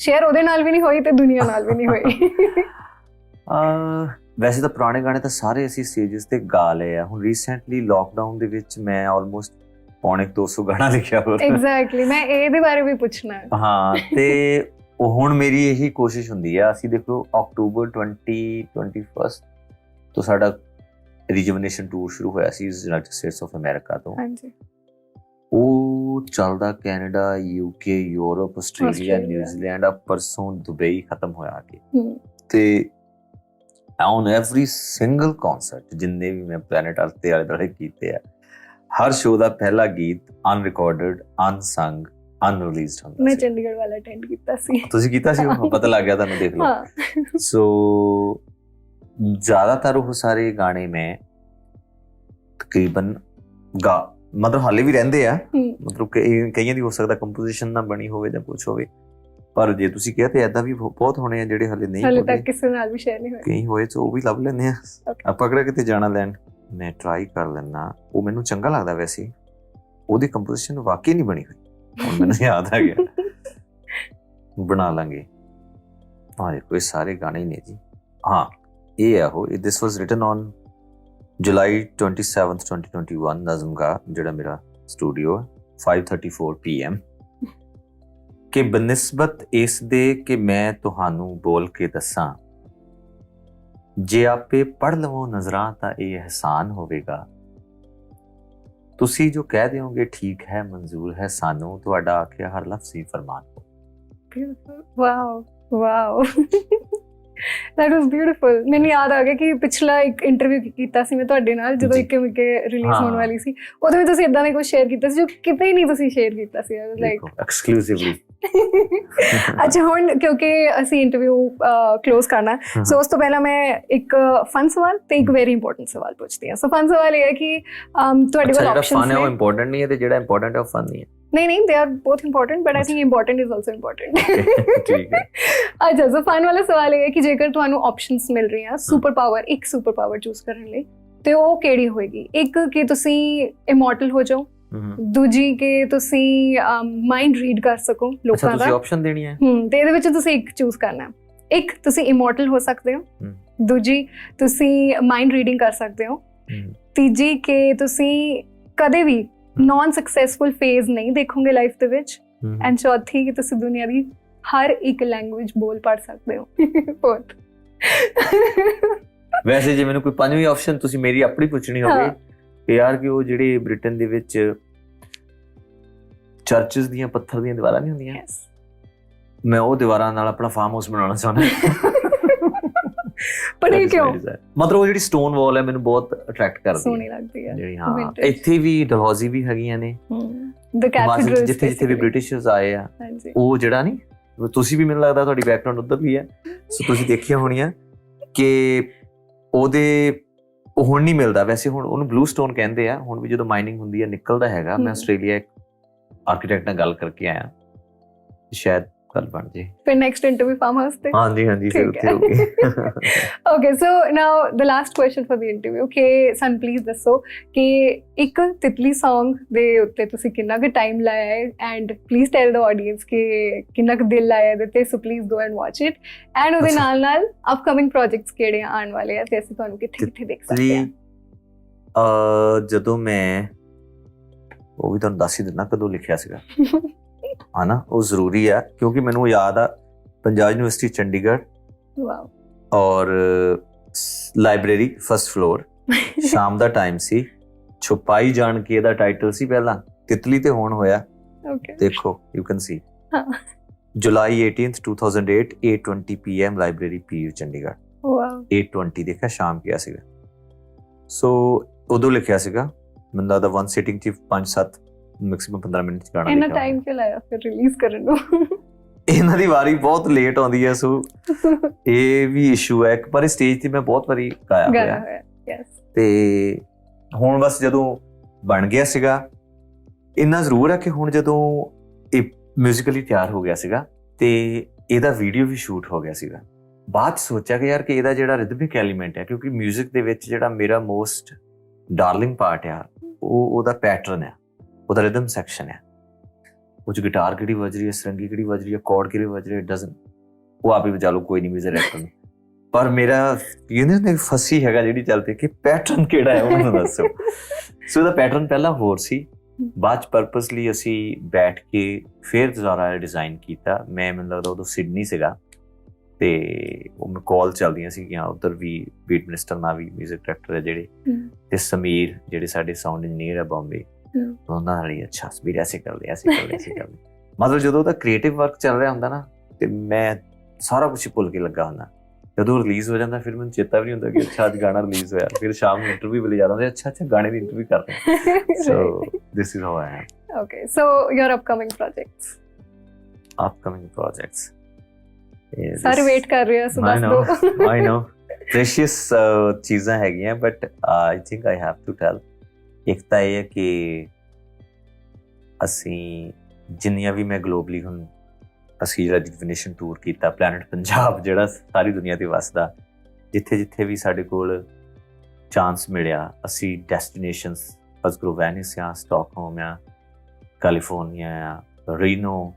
ਸ਼ੇਅਰ ਉਹਦੇ ਨਾਲ ਵੀ ਨਹੀਂ ਹੋਈ ਤੇ ਦੁਨੀਆ ਨਾਲ ਵੀ ਨਹੀਂ ਹੋਈ। ਵੈਸੇ ਤਾਂ ਪੁਰਾਣੇ ਗਾਣੇ ਤਾਂ ਸਾਰੇ ਅਸੀਂ ਸਟੇਜਸ ਤੇ ਗਾ ਲਏ ਆ। ਹੁਣ ਰੀਸੈਂਟਲੀ ਲੋਕਡਾਊਨ ਦੇ ਵਿੱਚ ਮੈਂ ਆਲਮੋਸਟ 250 ਗਾਣਾ ਲਿਖਿਆ ਹੋਇਆ। ਐਗਜ਼ੈਕਟਲੀ, ਮੈਂ ਇਹਦੇ ਬਾਰੇ ਵੀ ਪੁੱਛਣਾ ਹੈ। ਹਾਂ, ਤੇ ਉਹ ਹੁਣ ਮੇਰੀ ਇਹੀ ਕੋਸ਼ਿਸ਼ ਹੁੰਦੀ ਆ, ਅਸੀਂ ਦੇਖ ਲਓ ਅਕਤੂਬਰ 2021 ਤੋਂ ਸਾਡਾ ਰੀਜੂਵਨੇਸ਼ਨ ਟੂਰ ਸ਼ੁਰੂ ਹੋਇਆ ਸੀ ਯੂਨਾਈਟਿਡ ਸਟੇਟਸ ਆਫ ਅਮਰੀਕਾ ਤੋਂ। ਹਾਂਜੀ, ਉਹ ਚੱਲਦਾ Canada, UK, Europe, Australia, New Zealand, ਆ ਪਰਸੋਂ ਦੁਬਈ ਖਤਮ ਹੋਇਆ ਕੇ। ਤੇ on every single concert ਜਿੰਨੇ ਵੀ ਮੈਂ ਪਲੈਨਟ ਅਰਥ ਤੇ ਆਲੇ ਦੁਆਲੇ ਕੀਤੇ ਆ, ਹਰ ਸ਼ੋਅ ਦਾ ਪਹਿਲਾ ਗੀਤ ਅਨਰਿਕਾਰਡਡ, ਅਨਸੰਗ, ਅਨਰਿਲੀਜ਼ਡ ਹੁੰਦਾ ਸੀ। ਮੈਂ ਚੰਡੀਗੜ੍ਹ ਵਾਲਾ ਅਟੈਂਡ ਕੀਤਾ ਸੀ। ਤੁਸੀਂ ਕੀਤਾ ਸੀ? ਉਹ ਪਤਾ ਲੱਗ ਗਿਆ ਤੁਹਾਨੂੰ, ਦੇਖ ਲਓ। ਸੋ ਜ਼ਿਆਦਾਤਰ ਉਹ ਸਾਰੇ ਗਾਣੇ ਮੈਂ ਤਕਰੀਬਨ ਮਤਲਬ ਹਾਲੇ ਵੀ ਰਹਿੰਦੇ ਆ, ਮਤਲਬ ਕਈਆਂ ਦੀ ਹੋ ਸਕਦਾ ਕੰਪੋਜੀਸ਼ਨ ਨਾ ਬਣੀ ਹੋਵੇ ਜਾਂ ਕੁਝ ਹੋਵੇ, ਪਰ ਜੇ ਤੁਸੀਂ ਕਿਹਾ ਤੇ ਏਦਾਂ ਵੀ ਬਹੁਤ ਹੋਣੇ ਆ ਜਿਹੜੇ ਹਾਲੇ ਨਹੀਂ ਹੋਏ, ਹਾਲੇ ਤੱਕ ਕਿਸੇ ਨਾਲ ਵੀ ਸ਼ੇਅਰ ਨਹੀਂ ਹੋਏ। ਕਈ ਹੋਏ ਤਾਂ ਉਹ ਵੀ ਲੱਭ ਲੈਂਦੇ ਆ ਆਪਾਂ, ਕਿਹੜਾ ਕਿਤੇ ਜਾਣਾ ਲੈਣ। ਮੈਂ ਟਰਾਈ ਕਰ ਲੈਣਾ, ਉਹ ਮੈਨੂੰ ਚੰਗਾ ਲੱਗਦਾ। ਵੈਸੇ ਉਹਦੀ ਕੰਪੋਜੀਸ਼ਨ ਵਾਕਈ ਨਹੀਂ ਬਣੀ ਹੋਈ, ਹੁਣ ਮੈਨੂੰ ਯਾਦ ਆ ਗਿਆ, ਬਣਾ ਲਾਂਗੇ। ਹਾਂ, ਦੇਖੋ ਇਹ ਸਾਰੇ ਗਾਣੇ ਹੀ ਨੇ ਜੀ। ਹਾਂ, ਇਹ ਆ ਉਹ, ਦਿਸ ਵਾਸ ਰਿਟਨ ਔਨ ਜੁਲਾਈ 27, 2021, ਨਜ਼ਮ ਦਾ ਜਿਹੜਾ ਮੇਰਾ ਸਟੂਡੀਓ ਹੈ, 5:34 PM। ਕਿ ਬਨਿਸਬਤ ਇਸ ਦੇ ਕਿ ਮੈਂ ਤੁਹਾਨੂੰ ਬੋਲ ਕੇ ਦੱਸਾਂ, ਜੇ ਆਪੇ ਪੜ੍ਹ ਲਵੋ ਨਜ਼ਰਾਂ ਤਾਂ ਇਹ ਅਹਿਸਾਨ ਹੋਵੇਗਾ। ਤੁਸੀਂ ਜੋ ਕਹਿ ਦਿਓਗੇ ਠੀਕ ਹੈ, ਮਨਜ਼ੂਰ ਹੈ ਸਾਨੂੰ, ਤੁਹਾਡਾ ਆਖਿਆ ਹਰ ਲਫ਼ਜ਼ ਹੀ ਫਰਮਾਨ ਹੋ। Wow wow, that was beautiful। ਮੈਨੂੰ ਯਾਦ ਆ ਗਿਆ ਕਿ ਪਿਛਲਾ ਇੱਕ ਇੰਟਰਵਿਊ ਕੀਤਾ ਸੀ ਮੈਂ ਤੁਹਾਡੇ ਨਾਲ, ਜਦੋਂ ਇੱਕ ਰਿਲੀਜ਼ ਹੋਣ ਵਾਲੀ ਸੀ, ਉਹਦੇ ਵਿੱਚ ਤੁਸੀਂ ਇਦਾਂ ਦਾ ਕੁਝ ਸ਼ੇਅਰ ਕੀਤਾ ਸੀ ਜੋ ਕਿਤੇ ਨਹੀਂ ਤੁਸੀਂ ਸ਼ੇਅਰ ਕੀਤਾ ਸੀ, ਲਾਈਕ ਐਕਸਕਲੂਸਿਵਲੀ। ਅੱਛਾ, ਹੁਣ ਕਿਉਂਕਿ ਅਸੀਂ ਇੰਟਰਵਿਊ ਕਲੋਜ਼ ਕਰਨਾ, ਸੋ ਉਸ ਤੋਂ ਪਹਿਲਾਂ ਮੈਂ ਇੱਕ ਫਨ ਸਵਾਲ ਤੇ ਇੱਕ ਵੈਰੀ ਇੰਪੋਰਟੈਂਟ ਸਵਾਲ ਪੁੱਛਦੀ ਹਾਂ। ਸੋ ਫਨ ਸਵਾਲ ਇਹ ਹੈ ਕਿ ਤੁਹਾਡੇ ਕੋਲ ਆਪਸ਼ਨਸ ਨੇ। ਉਹ ਇੰਪੋਰਟੈਂਟ ਨਹੀਂ ਹੈ ਤੇ ਜਿਹੜਾ ਇੰਪੋਰਟੈਂਟ ਹੈ ਉਹ ਫਨ ਨਹੀਂ ਹੈ। ਨਹੀਂ, they are both important, but I think important is also important। ਠੀਕ ਹੈ। ਅੱਛਾ, ਸੋ ਫਨ ਵਾਲਾ ਸਵਾਲ ਇਹ ਹੈ ਕਿ ਜੇਕਰ ਤੁਹਾਨੂੰ ਆਪਸ਼ਨਸ ਮਿਲ ਰਹੀਆਂ ਸੁਪਰ ਪਾਵਰ, ਇੱਕ ਸੁਪਰ ਪਾਵਰ ਚੂਜ਼ ਕਰਨ ਲਈ, ਤੇ ਉਹ ਕਿਹੜੀ ਹੋਏਗੀ? ਇੱਕ ਕਿ ਤੁਸੀਂ ਇਮੋਰਟਲ ਹੋ ਜਾਓ, ਦੂਜੀ ਕਿ ਤੁਸੀਂ ਮਾਈਂਡ ਰੀਡ ਕਰ ਸਕੋ ਲੋਕਾਂ ਦਾ। ਤੁਸੀਂ ਆਪਸ਼ਨ ਦੇਣੀ ਹੈ ਤੇ ਇਹਦੇ ਵਿੱਚ ਤੁਸੀਂ ਇੱਕ ਚੂਜ਼ ਕਰਨਾ। ਇੱਕ ਤੁਸੀਂ ਇਮੋਰਟਲ ਹੋ ਸਕਦੇ ਹੋ, ਦੂਜੀ ਤੁਸੀਂ ਮਾਈਂਡ ਰੀਡਿੰਗ ਕਰ ਸਕਦੇ ਹੋ, ਤੀਜੀ ਕਿ ਤੁਸੀਂ ਕਦੇ ਵੀ ਨਾਨ ਸਕਸੈਸਫੁਲ ਫੇਜ਼ ਨਹੀਂ ਦੇਖੋਗੇ ਲਾਈਫ ਦੇ ਵਿੱਚ, ਐਂਡ ਚੌਥੀ ਕਿ ਤੁਸੀਂ ਦੁਨੀਆ ਦੀ ਹਰ ਇੱਕ ਲੈਂਗੁਏਜ ਬੋਲ ਪੜ ਸਕਦੇ ਹੋ। ਬਹੁਤ ਵੈਸੇ ਜੇ ਮੈਨੂੰ ਕੋਈ ਪੰਜਵੀਂ ਆਪਸ਼ਨ ਤੁਸੀਂ ਮੇਰੀ ਆਪਣੀ ਪੁੱਛਣੀ ਹੋਵੇ ਕਿ ਯਾਰ ਕਿ ਉਹ ਜਿਹੜੇ ਬ੍ਰਿਟਨ ਦੇ ਵਿੱਚ ਚਰਚਸ ਦੀਆਂ ਪੱਥਰ ਦੀਆਂ ਦੀਵਾਰਾਂ ਨਹੀਂ ਹੁੰਦੀਆਂ, ਮੈਂ ਉਹ ਦੀਵਾਰਾਂ ਨਾਲ ਆਪਣਾ ਫਾਰਮ ਹਾਊਸ ਬਣਾਉਣਾ ਚਾਹੁੰਦਾ। ਪਰ ਇਹ ਕਿਉਂ? ਮਤਲਬ ਉਹ ਜਿਹੜੀ ਸਟੋਨ ਵਾਲ ਹੈ ਮੈਨੂੰ ਬਹੁਤ ਅਟਰੈਕਟ ਕਰਦੀ ਹੈ, ਸੋਹਣੀ ਲੱਗਦੀ ਹੈ ਜਿਹੜੀ। ਹਾਂ, ਇੱਥੇ ਵੀ ਡਲਹੌਜ਼ੀ ਵੀ ਹੈਗੀਆਂ ਨੇ, ਜਿੱਥੇ ਜਿੱਥੇ ਵੀ ਬ੍ਰਿਟਿਸ਼ਰਸ ਆਏ ਆ, ਉਹ ਜਿਹੜਾ ਨਹੀਂ, ਤੁਸੀਂ ਵੀ ਮੈਨੂੰ ਲੱਗਦਾ ਤੁਹਾਡੀ ਬੈਕਗ੍ਰਾਉਂਡ ਉੱਧਰ ਵੀ ਹੈ, ਸੋ ਤੁਸੀਂ ਦੇਖੀਆਂ ਹੋਣੀਆਂ ਕਿ ਉਹਦੇ ਉਹ ਹੁਣ ਨਹੀਂ ਮਿਲਦਾ। ਵੈਸੇ ਹੁਣ ਉਹਨੂੰ ਬਲੂ ਸਟੋਨ ਕਹਿੰਦੇ ਆ, ਹੁਣ ਵੀ ਜਦੋਂ ਮਾਈਨਿੰਗ ਹੁੰਦੀ ਹੈ ਨਿਕਲਦਾ ਹੈਗਾ। ਮੈਂ ਆਸਟ੍ਰੇਲੀਆ ਇੱਕ ਆਰਕੀਟੈਕਟ ਨਾਲ ਗੱਲ ਕਰਕੇ ਆਇਆ, ਸ਼ਾਇਦ ਕੱਲ ਬਣ ਜੇ ਫਿਰ ਨੈਕਸਟ ਇੰਟਰਵਿਊ ਫਾਰਮ ਹਾਊਸ ਤੇ। ਹਾਂਜੀ ਫਿਰ ਉੱਥੇ ਹੋਗੇ। Okay, so now the last question for the interview ਕਿ ਸਾਨੂੰ ਪਲੀਜ਼ ਦੱਸੋ ਕਿ ਇੱਕ ਤਿਤਲੀ Song ਦੇ ਉੱਤੇ ਤੁਸੀਂ ਕਿੰਨਾ ਕੁ ਟਾਈਮ ਲਾਇਆ ਹੈ, and please tell the audience ਕਿ ਕਿੰਨਾ ਕੁ ਦਿਲ ਲਾਇਆ ਇਹਦੇ ਤੇ, so please go and watch it, and ਉਹਦੇ ਨਾਲ ਅਪਕਮਿੰਗ ਪ੍ਰੋਜੈਕਟਸ ਕਿਹੜੇ ਆਉਣ ਵਾਲੇ ਆ ਤੇ ਅਸੀਂ ਤੁਹਾਨੂੰ ਕਿੱਥੇ ਦੇਖ ਸਕਦੇ ਹਾਂ। ਜਦੋਂ ਮੈਂ ਉਹ ਵੀ ਤੁਹਾਨੂੰ ਦੱਸ ਹੀ ਦਿੰਦਾ ਕਦੋਂ ਲਿਖਿਆ ਸੀਗਾ, ਹਾਂ ਨਾ, ਉਹ ਜ਼ਰੂਰੀ ਆ ਕਿਉਂਕਿ ਮੈਨੂੰ ਯਾਦ ਆ ਪੰਜਾਬ ਯੂਨੀਵਰਸਿਟੀ ਚੰਡੀਗੜ੍ਹ, ਵਾਓ, ਔਰ ਲਾਇਬ੍ਰੇਰੀ ਫਸਟ ਫਲੋਰ, ਸ਼ਾਮ ਦਾ ਟਾਈਮ ਸੀ, ਛੁਪਾਈ ਜਾਣ ਕੇ ਇਹਦਾ ਟਾਈਟਲ ਸੀ ਪਹਿਲਾਂ, ਤਿਤਲੀ ਤੇ ਹੁਣ ਹੋਇਆ, ਦੇਖੋ you can see, July 18th 2008 8:20 PM library PU Chandigarh, wow 8:20 ਦੇਖਿਆ ਸ਼ਾਮ ਕਿਹਾ ਸੀਗਾ। ਸੋ ਉਦੋਂ ਲਿਖਿਆ ਸੀਗਾ, ਮੈਨੂੰ ਲੱਗਦਾ ਵਨ ਸਿਟਿੰਗ ਚ 5-7 ਮੈਕਸਿਮਮ 15 ਮਿੰਟ ਚ ਗਾਣਾ ਲਿਖਿਆ। ਇਹਨਾਂ ਟਾਈਮ ਕਿਉਂ ਲਾਇਆ ਫਿਰ ਰਿਲੀਜ਼ ਕਰਨ ਨੂੰ? ਇਹਨਾਂ ਦੀ ਵਾਰੀ ਬਹੁਤ ਲੇਟ ਆਉਂਦੀ ਹੈ, ਸੋ ਇਹ ਵੀ ਇਸ਼ੂ ਹੈ। ਪਰ ਸਟੇਜ ਤੇ ਮੈਂ ਬਹੁਤ ਵਾਰੀ ਗਾਇਆ ਹੋਇਆ, ਤੇ ਹੁਣ ਬਸ ਜਦੋਂ ਬਣ ਗਿਆ ਸੀਗਾ, ਇੰਨਾ ਜ਼ਰੂਰ ਹੈ ਕਿ ਹੁਣ ਜਦੋਂ ਇਹ ਮਿਊਜ਼ੀਕਲੀ ਤਿਆਰ ਹੋ ਗਿਆ ਸੀਗਾ ਤੇ ਇਹਦਾ ਵੀਡੀਓ ਵੀ ਸ਼ੂਟ ਹੋ ਗਿਆ ਸੀਗਾ, ਬਾਅਦ ਸੋਚਿਆ ਕਿ ਯਾਰ ਕਿ ਇਹਦਾ ਜਿਹੜਾ ਰਿਦਮਿਕ ਐਲੀਮੈਂਟ ਹੈ, ਕਿਉਂਕਿ ਮਿਊਜ਼ਿਕ ਦੇ ਵਿੱਚ ਜਿਹੜਾ ਮੇਰਾ ਮੋਸਟ ਡਾਰਲਿੰਗ ਪਾਰਟ ਆ ਉਹਦਾ ਪੈਟਰਨ ਆ, ਉਹਦਾ ਰਿਦਮ ਸੈਕਸ਼ਨ ਹੈ, ਉਹ 'ਚ ਗਿਟਾਰ ਕਿਹੜੀ ਵੱਜ ਰਹੀ ਹੈ, ਸਰੰਗੀ ਕਿਹੜੀ ਵੱਜ ਰਹੀ ਹੈ, ਕੋਰਡ ਕਿਹੜੇ ਵੱਜ ਰਹੇ, ਡਜ਼ਨ ਉਹ ਆਪ ਹੀ ਵਜਾ ਲਓ, ਕੋਈ ਨਹੀਂ ਮਿਊਜ਼ਿਕ ਡਾਇਰੈਕਟਰ ਨੂੰ। ਪਰ ਮੇਰਾ ਇਹਨੇ ਨੇ ਫਸੀ ਹੈਗਾ ਜਿਹੜੀ ਚੱਲਦੀ ਕਿ ਪੈਟਰਨ ਕਿਹੜਾ ਹੈ ਉਹਨੂੰ ਦੱਸੋ। ਸੋ ਇਹਦਾ ਪੈਟਰਨ ਪਹਿਲਾਂ ਹੋਰ ਸੀ, ਬਾਅਦ 'ਚ ਪਰਪਸਲੀ ਅਸੀਂ ਬੈਠ ਕੇ ਫਿਰ ਦੁਬਾਰਾ ਡਿਜ਼ਾਈਨ ਕੀਤਾ। ਮੈਨੂੰ ਲੱਗਦਾ ਉਦੋਂ ਸਿਡਨੀ ਸੀਗਾ ਤੇ ਉਹ ਕਾਲ ਚੱਲਦੀਆਂ ਸੀਗੀਆਂ, ਉੱਧਰ ਵੀ ਬੀਟ ਮਿਨਿਸਟਰ ਨਾਲ ਵੀ ਮਿਊਜ਼ਿਕ ਡਾਇਰੈਕਟਰ ਹੈ ਜਿਹੜੇ, ਤੇ ਸਮੀਰ ਜਿਹੜੇ ਸਾਡੇ ਸਾਊਂਡ ਇੰਜੀਨੀਅਰ ਹੈ ਬੰਬੇ, ਉਹਨਾਂ ਨਾਲ ਹੀ ਅੱਛਾ ਸਮੀਰ ਐਸੇ ਕਰਦੇ। ਮਤਲਬ ਜਦੋਂ ਉਹਦਾ ਕ੍ਰੀਏਟਿਵ ਵਰਕ ਚੱਲ ਰਿਹਾ ਹੁੰਦਾ ਨਾ, ਤੇ ਮੈਂ ਸਾਰਾ ਕੁਛ ਭੁੱਲ ਕੇ ਲੱਗਾ ਹੁੰਦਾ। ਜਦੋਂ ਰਿਲੀਜ਼ ਹੋ ਜਾਂਦਾ ਫਿਰ ਮੈਨੂੰ ਚੇਤਾ ਵੀ ਨਹੀਂ ਹੁੰਦਾ ਕਿ ਅੱਛਾ ਅੱਜ ਗਾਣਾ ਰਿਲੀਜ਼ ਹੋਇਆ। ਫਿਰ ਸ਼ਾਮ ਨੂੰ ਇੰਟਰਵਿਊ ਵੇਲੇ ਯਾਦ ਆਉਂਦਾ, ਅੱਛਾ ਗਾਣੇ ਦੀ ਇੰਟਰਵਿਊ ਕਰਦੇ ਹਾਂ। So this is how I am. Okay, so your upcoming projects ਸਾਰੇ ਵੇਟ ਕਰ ਰਹੇ ਆ, ਸੋ ਦੱਸ ਦਿਓ। I know precious ਚੀਜ਼ਾਂ ਹੈਗੀਆਂ, but I think I have to tell। ਇੱਕ ਤਾਂ ਇਹ ਹੈ ਕਿ ਅਸੀਂ ਜਿੰਨੀਆਂ ਵੀ, ਮੈਂ ਗਲੋਬਲੀ ਹੁਣ ਅਸੀਂ ਜਿਹੜਾ ਡਿਫਿਨੇਸ਼ਨ ਟੂਰ ਕੀਤਾ, ਪਲੈਨਟ ਪੰਜਾਬ ਜਿਹੜਾ ਸਾਰੀ ਦੁਨੀਆ ਤੇ ਵਸਦਾ, ਜਿੱਥੇ ਜਿੱਥੇ ਵੀ ਸਾਡੇ ਕੋਲ ਚਾਂਸ ਮਿਲਿਆ ਅਸੀਂ ਡੈਸਟੀਨੇਸ਼ਨਸ, ਅਸਗਰੋ ਵੈਨਿਸ ਆ, ਸਟਾਕਹੋਮ ਆ, ਕੈਲੀਫੋਰਨੀਆ ਆ, ਰੀਨੋ,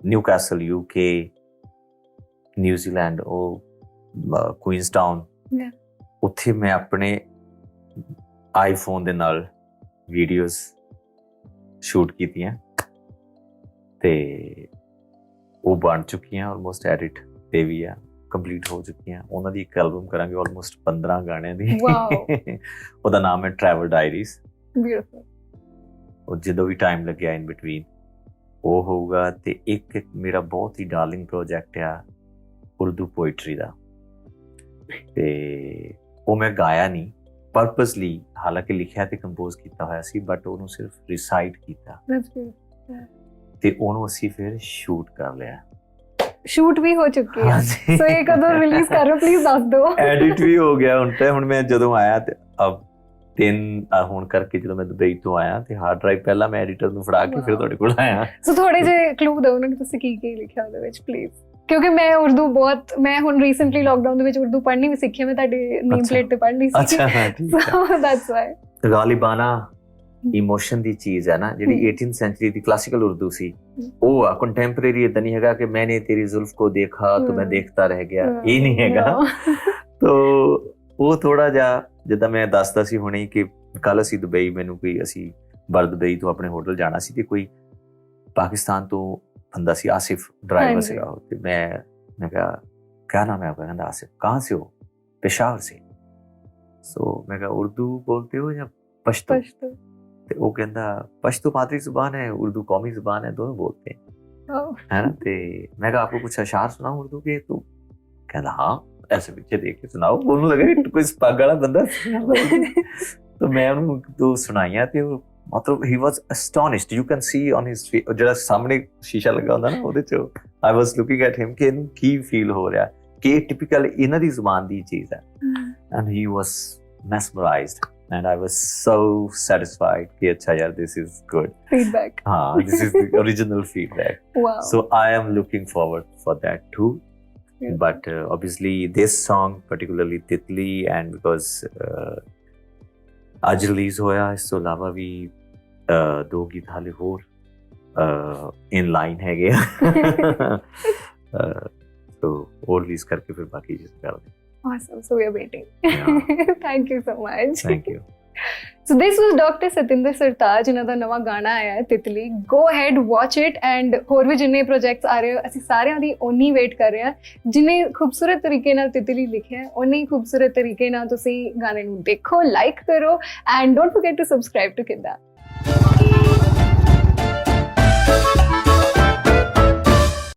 ਨਿਊਕੈਸਲ UK, ਨਿਊਜ਼ੀਲੈਂਡ, ਉਹ ਕੁਈਨਸਟਾਊਨ, ਉੱਥੇ ਮੈਂ ਆਪਣੇ ਆਈਫੋਨ ਦੇ ਨਾਲ ਵੀਡੀਓਜ਼ ਸ਼ੂਟ ਕੀਤੀਆਂ ਤੇ ਉਹ ਬਣ ਚੁੱਕੀਆਂ, ਆਲਮੋਸਟ ਐਡਿਟ ਤੇ ਵੀ ਆ, ਕੰਪਲੀਟ ਹੋ ਚੁੱਕੀਆਂ। ਉਹਨਾਂ ਦੀ ਇੱਕ ਐਲਬਮ ਕਰਾਂਗੇ ਆਲਮੋਸਟ 15 ਗਾਣਿਆਂ ਦੀ। ਉਹਦਾ ਨਾਮ ਹੈ ਟਰੈਵਲ ਡਾਇਰੀਜ਼। ਉਹ ਜਦੋਂ ਵੀ ਟਾਈਮ ਲੱਗਿਆ ਇਨ ਬਿਟਵੀਨ ਉਹ ਹੋਊਗਾ। ਤੇ ਇੱਕ ਮੇਰਾ ਬਹੁਤ ਹੀ ਡਾਰਲਿੰਗ ਪ੍ਰੋਜੈਕਟ ਆ ਉਰਦੂ ਪੋਇਟਰੀ ਦਾ, ਤੇ ਉਹ ਮੈਂ ਗਾਇਆ ਨਹੀਂ ਪਰਪਸਲੀ, ਹਾਲਾਂਕਿ ਲਿਖਿਆ ਤੇ ਕੰਪੋਜ਼ ਕੀਤਾ ਹੋਇਆ ਸੀ, ਬਟ ਉਹਨੂੰ ਸਿਰਫ ਰਿਸਾਈਟ ਕੀਤਾ ਤੇ ਉਹਨੂੰ ਅਸੀਂ ਫਿਰ ਸ਼ੂਟ ਕਰ ਲਿਆ। ਸ਼ੂਟ ਵੀ ਹੋ ਚੁੱਕੀ ਹੈ, ਸੋ ਇਹ ਕਦੋਂ ਰਿਲੀਜ਼ ਕਰ ਰਹੇ ਹੋ ਪਲੀਜ਼ ਦੱਸ ਦਿਓ। ਐਡਿਟ ਵੀ ਹੋ ਗਿਆ ਹੁਣ ਤੇ। ਹੁਣ ਮੈਂ ਜਦੋਂ ਆਇਆ ਤੇ ਹੁਣ ਕਰਕੇ ਜਦੋਂ ਮੈਂ ਦੁਬਈ ਤੋਂ ਆਇਆ ਤੇ ਹਾਰਡ ਡਰਾਈਵ ਪਹਿਲਾਂ ਮੈਂ ਐਡੀਟਰ ਨੂੰ ਫੜਾ ਕੇ ਫਿਰ ਤੁਹਾਡੇ ਕੋਲ ਆਇਆ। ਸੋ ਥੋੜੇ ਜਿਹੇ ਕਲੂ ਦਿਓ ਨਾ ਕਿ ਤੁਸੀਂ ਕੀ ਲਿਖਿਆ ਉਹਦੇ ਵਿੱਚ ਪਲੀਜ਼, ਕਿਉਂਕਿ ਮੈਂ ਉਰਦੂ ਬਹੁਤ, ਮੈਂ ਹੁਣ ਰੀਸੈਂਟਲੀ ਲਾਕਡਾਊਨ ਦੇ ਵਿੱਚ ਉਰਦੂ ਪੜ੍ਹਨੀ ਵੀ ਸਿੱਖੀ, ਮੈਂ ਤੁਹਾਡੀ ਨੇਮ ਪਲੇਟ ਤੇ ਪੜ੍ਹਨੀ ਸੀ। ਅੱਛਾ, ਠੀਕ ਹੈ, ਸੋ ਦੈਟਸ ਵਾਈ। ਗਾਲਿਬਾਨਾ ਇਮੋਸ਼ਨ ਦੀ ਚੀਜ਼ ਹੈ ਨਾ ਜਿਹੜੀ 18th ਸੈਂਚਰੀ ਦੀ ਕਲਾਸਿਕਲ ਉਰਦੂ ਸੀ ਉਹ ਆ ਕੰਟੈਂਪਰੇਰੀ ਇਦਾਂ ਨਹੀਂ ਹੈਗਾ ਕਿ ਮੈਨੇ ਤੇਰੀ ਜ਼ੁਲਫ ਕੋ ਦੇਖਾ ਤਾਂ ਮੈਂ ਦੇਖਤਾ ਰਹਿ ਗਿਆ ਇਹ ਨਹੀਂ ਹੈਗਾ ਤੋ ਉਹ ਥੋੜਾ ਜਿਹਾ ਜਿੱਦਾਂ ਮੈਂ ਦੱਸਦਾ ਸੀ ਹੁਣੇ ਕਿ ਕੱਲ ਅਸੀਂ ਦੁਬਈ ਮੈਨੂੰ ਕੋਈ ਅਸੀਂ ਦੁਬਈ ਤੋਂ ਆਪਣੇ ਹੋਟਲ ਜਾਣਾ ਸੀ ਤੇ ਕੋਈ ਪਾਕਿਸਤਾਨ ਤੋਂ ਬੰਦਾ ਸੀ ਆਸਿਫ ਡਰਾਈਵਰ ਸੀਗਾ ਉਹ ਤੇ ਮੈਂ ਕਿਹਾ ਕਿਆ ਨਾਮ ਹੈ आपका ਕਹਿੰਦਾ आसिफ कहाँ से हो पेशावर से सो मैं कहा उर्दू बोलते हो या पश्तो ਤੇ ਉਹ ਕਹਿੰਦਾ पश्तो मातृ जुबान है उर्दू कौमी जुबान है दोनों बोलते हैं है ना ਤੇ मैं कहा आपको कुछ अशार सुनाऊं उर्दू के तो कहता हाँ ऐसे पीछे देख के सुनाओ ਉਹਨੂੰ ਲੱਗਾ ਕਿ ਕੋਈ ਪੱਗ ਵਾਲਾ ਬੰਦਾ तो मैं ਉਹਨੂੰ ਦੋ ਸੁਣਾਈਆਂ ਤੇ ਉਹ ਮਤਲਬ he was astonished you can see on his face ਜਿਹੜਾ ਸਾਹਮਣੇ ਸ਼ੀਸ਼ਾ ਲੱਗਾ ਹੁੰਦਾ ਨਾ ਉਹਦੇ ਚ I was looking at him ਕਿ ਇਹਨੂੰ ਕੀ ਫੀਲ ਹੋ ਰਿਹਾ ਕਿ ਟਿਪੀਕਲ ਇਹਨਾਂ ਦੀ ਜ਼ੁਬਾਨ ਦੀ ਚੀਜ਼ ਹੈ and he was mesmerized and I was so satisfied कि अच्छा यार this is good feedback this is the original feedback wow so I am looking forward for that too but obviously this song particularly Titli and because ਅੱਜ ਰਿਲੀਜ਼ ਹੋਇਆ ਇਸ ਤੋਂ ਇਲਾਵਾ ਵੀ ਦੋ ਗੀਤ ਹਾਲੇ ਹੋਰ ਇਨ ਲਾਈਨ ਹੈਗੇ ਆ ਸੋ ਉਹ ਰਿਲੀਜ਼ ਕਰਕੇ ਫਿਰ ਬਾਕੀ ਚੀਜ਼ ਕਰਦੇ awesome so we are waiting thank you so much thank you so this was Dr. Satinder Sartaaj ਇਹਨਾਂ ਦਾ ਨਵਾਂ ਗਾਣਾ ਆਇਆ ਹੈ ਤਿਤਲੀ go ahead watch it and ਹੋਰ ਵੀ ਜਿੰਨੇ ਪ੍ਰੋਜੈਕਟਸ ਆ ਰਹੇ ਅਸੀਂ ਸਾਰਿਆਂ ਦੀ ਓਨੀ ਵੇਟ ਕਰ ਰਹੇ ਹਾਂ ਜਿੰਨੇ ਖੂਬਸੂਰਤ ਤਰੀਕੇ ਨਾਲ ਤਿਤਲੀ ਲਿਖਿਆ ਹੈ ਓਨੇ ਹੀ ਖੂਬਸੂਰਤ ਤਰੀਕੇ ਨਾਲ ਤੁਸੀਂ ਗਾਣੇ ਨੂੰ ਦੇਖੋ ਲਾਈਕ ਕਰੋ and don't forget to subscribe to Kidda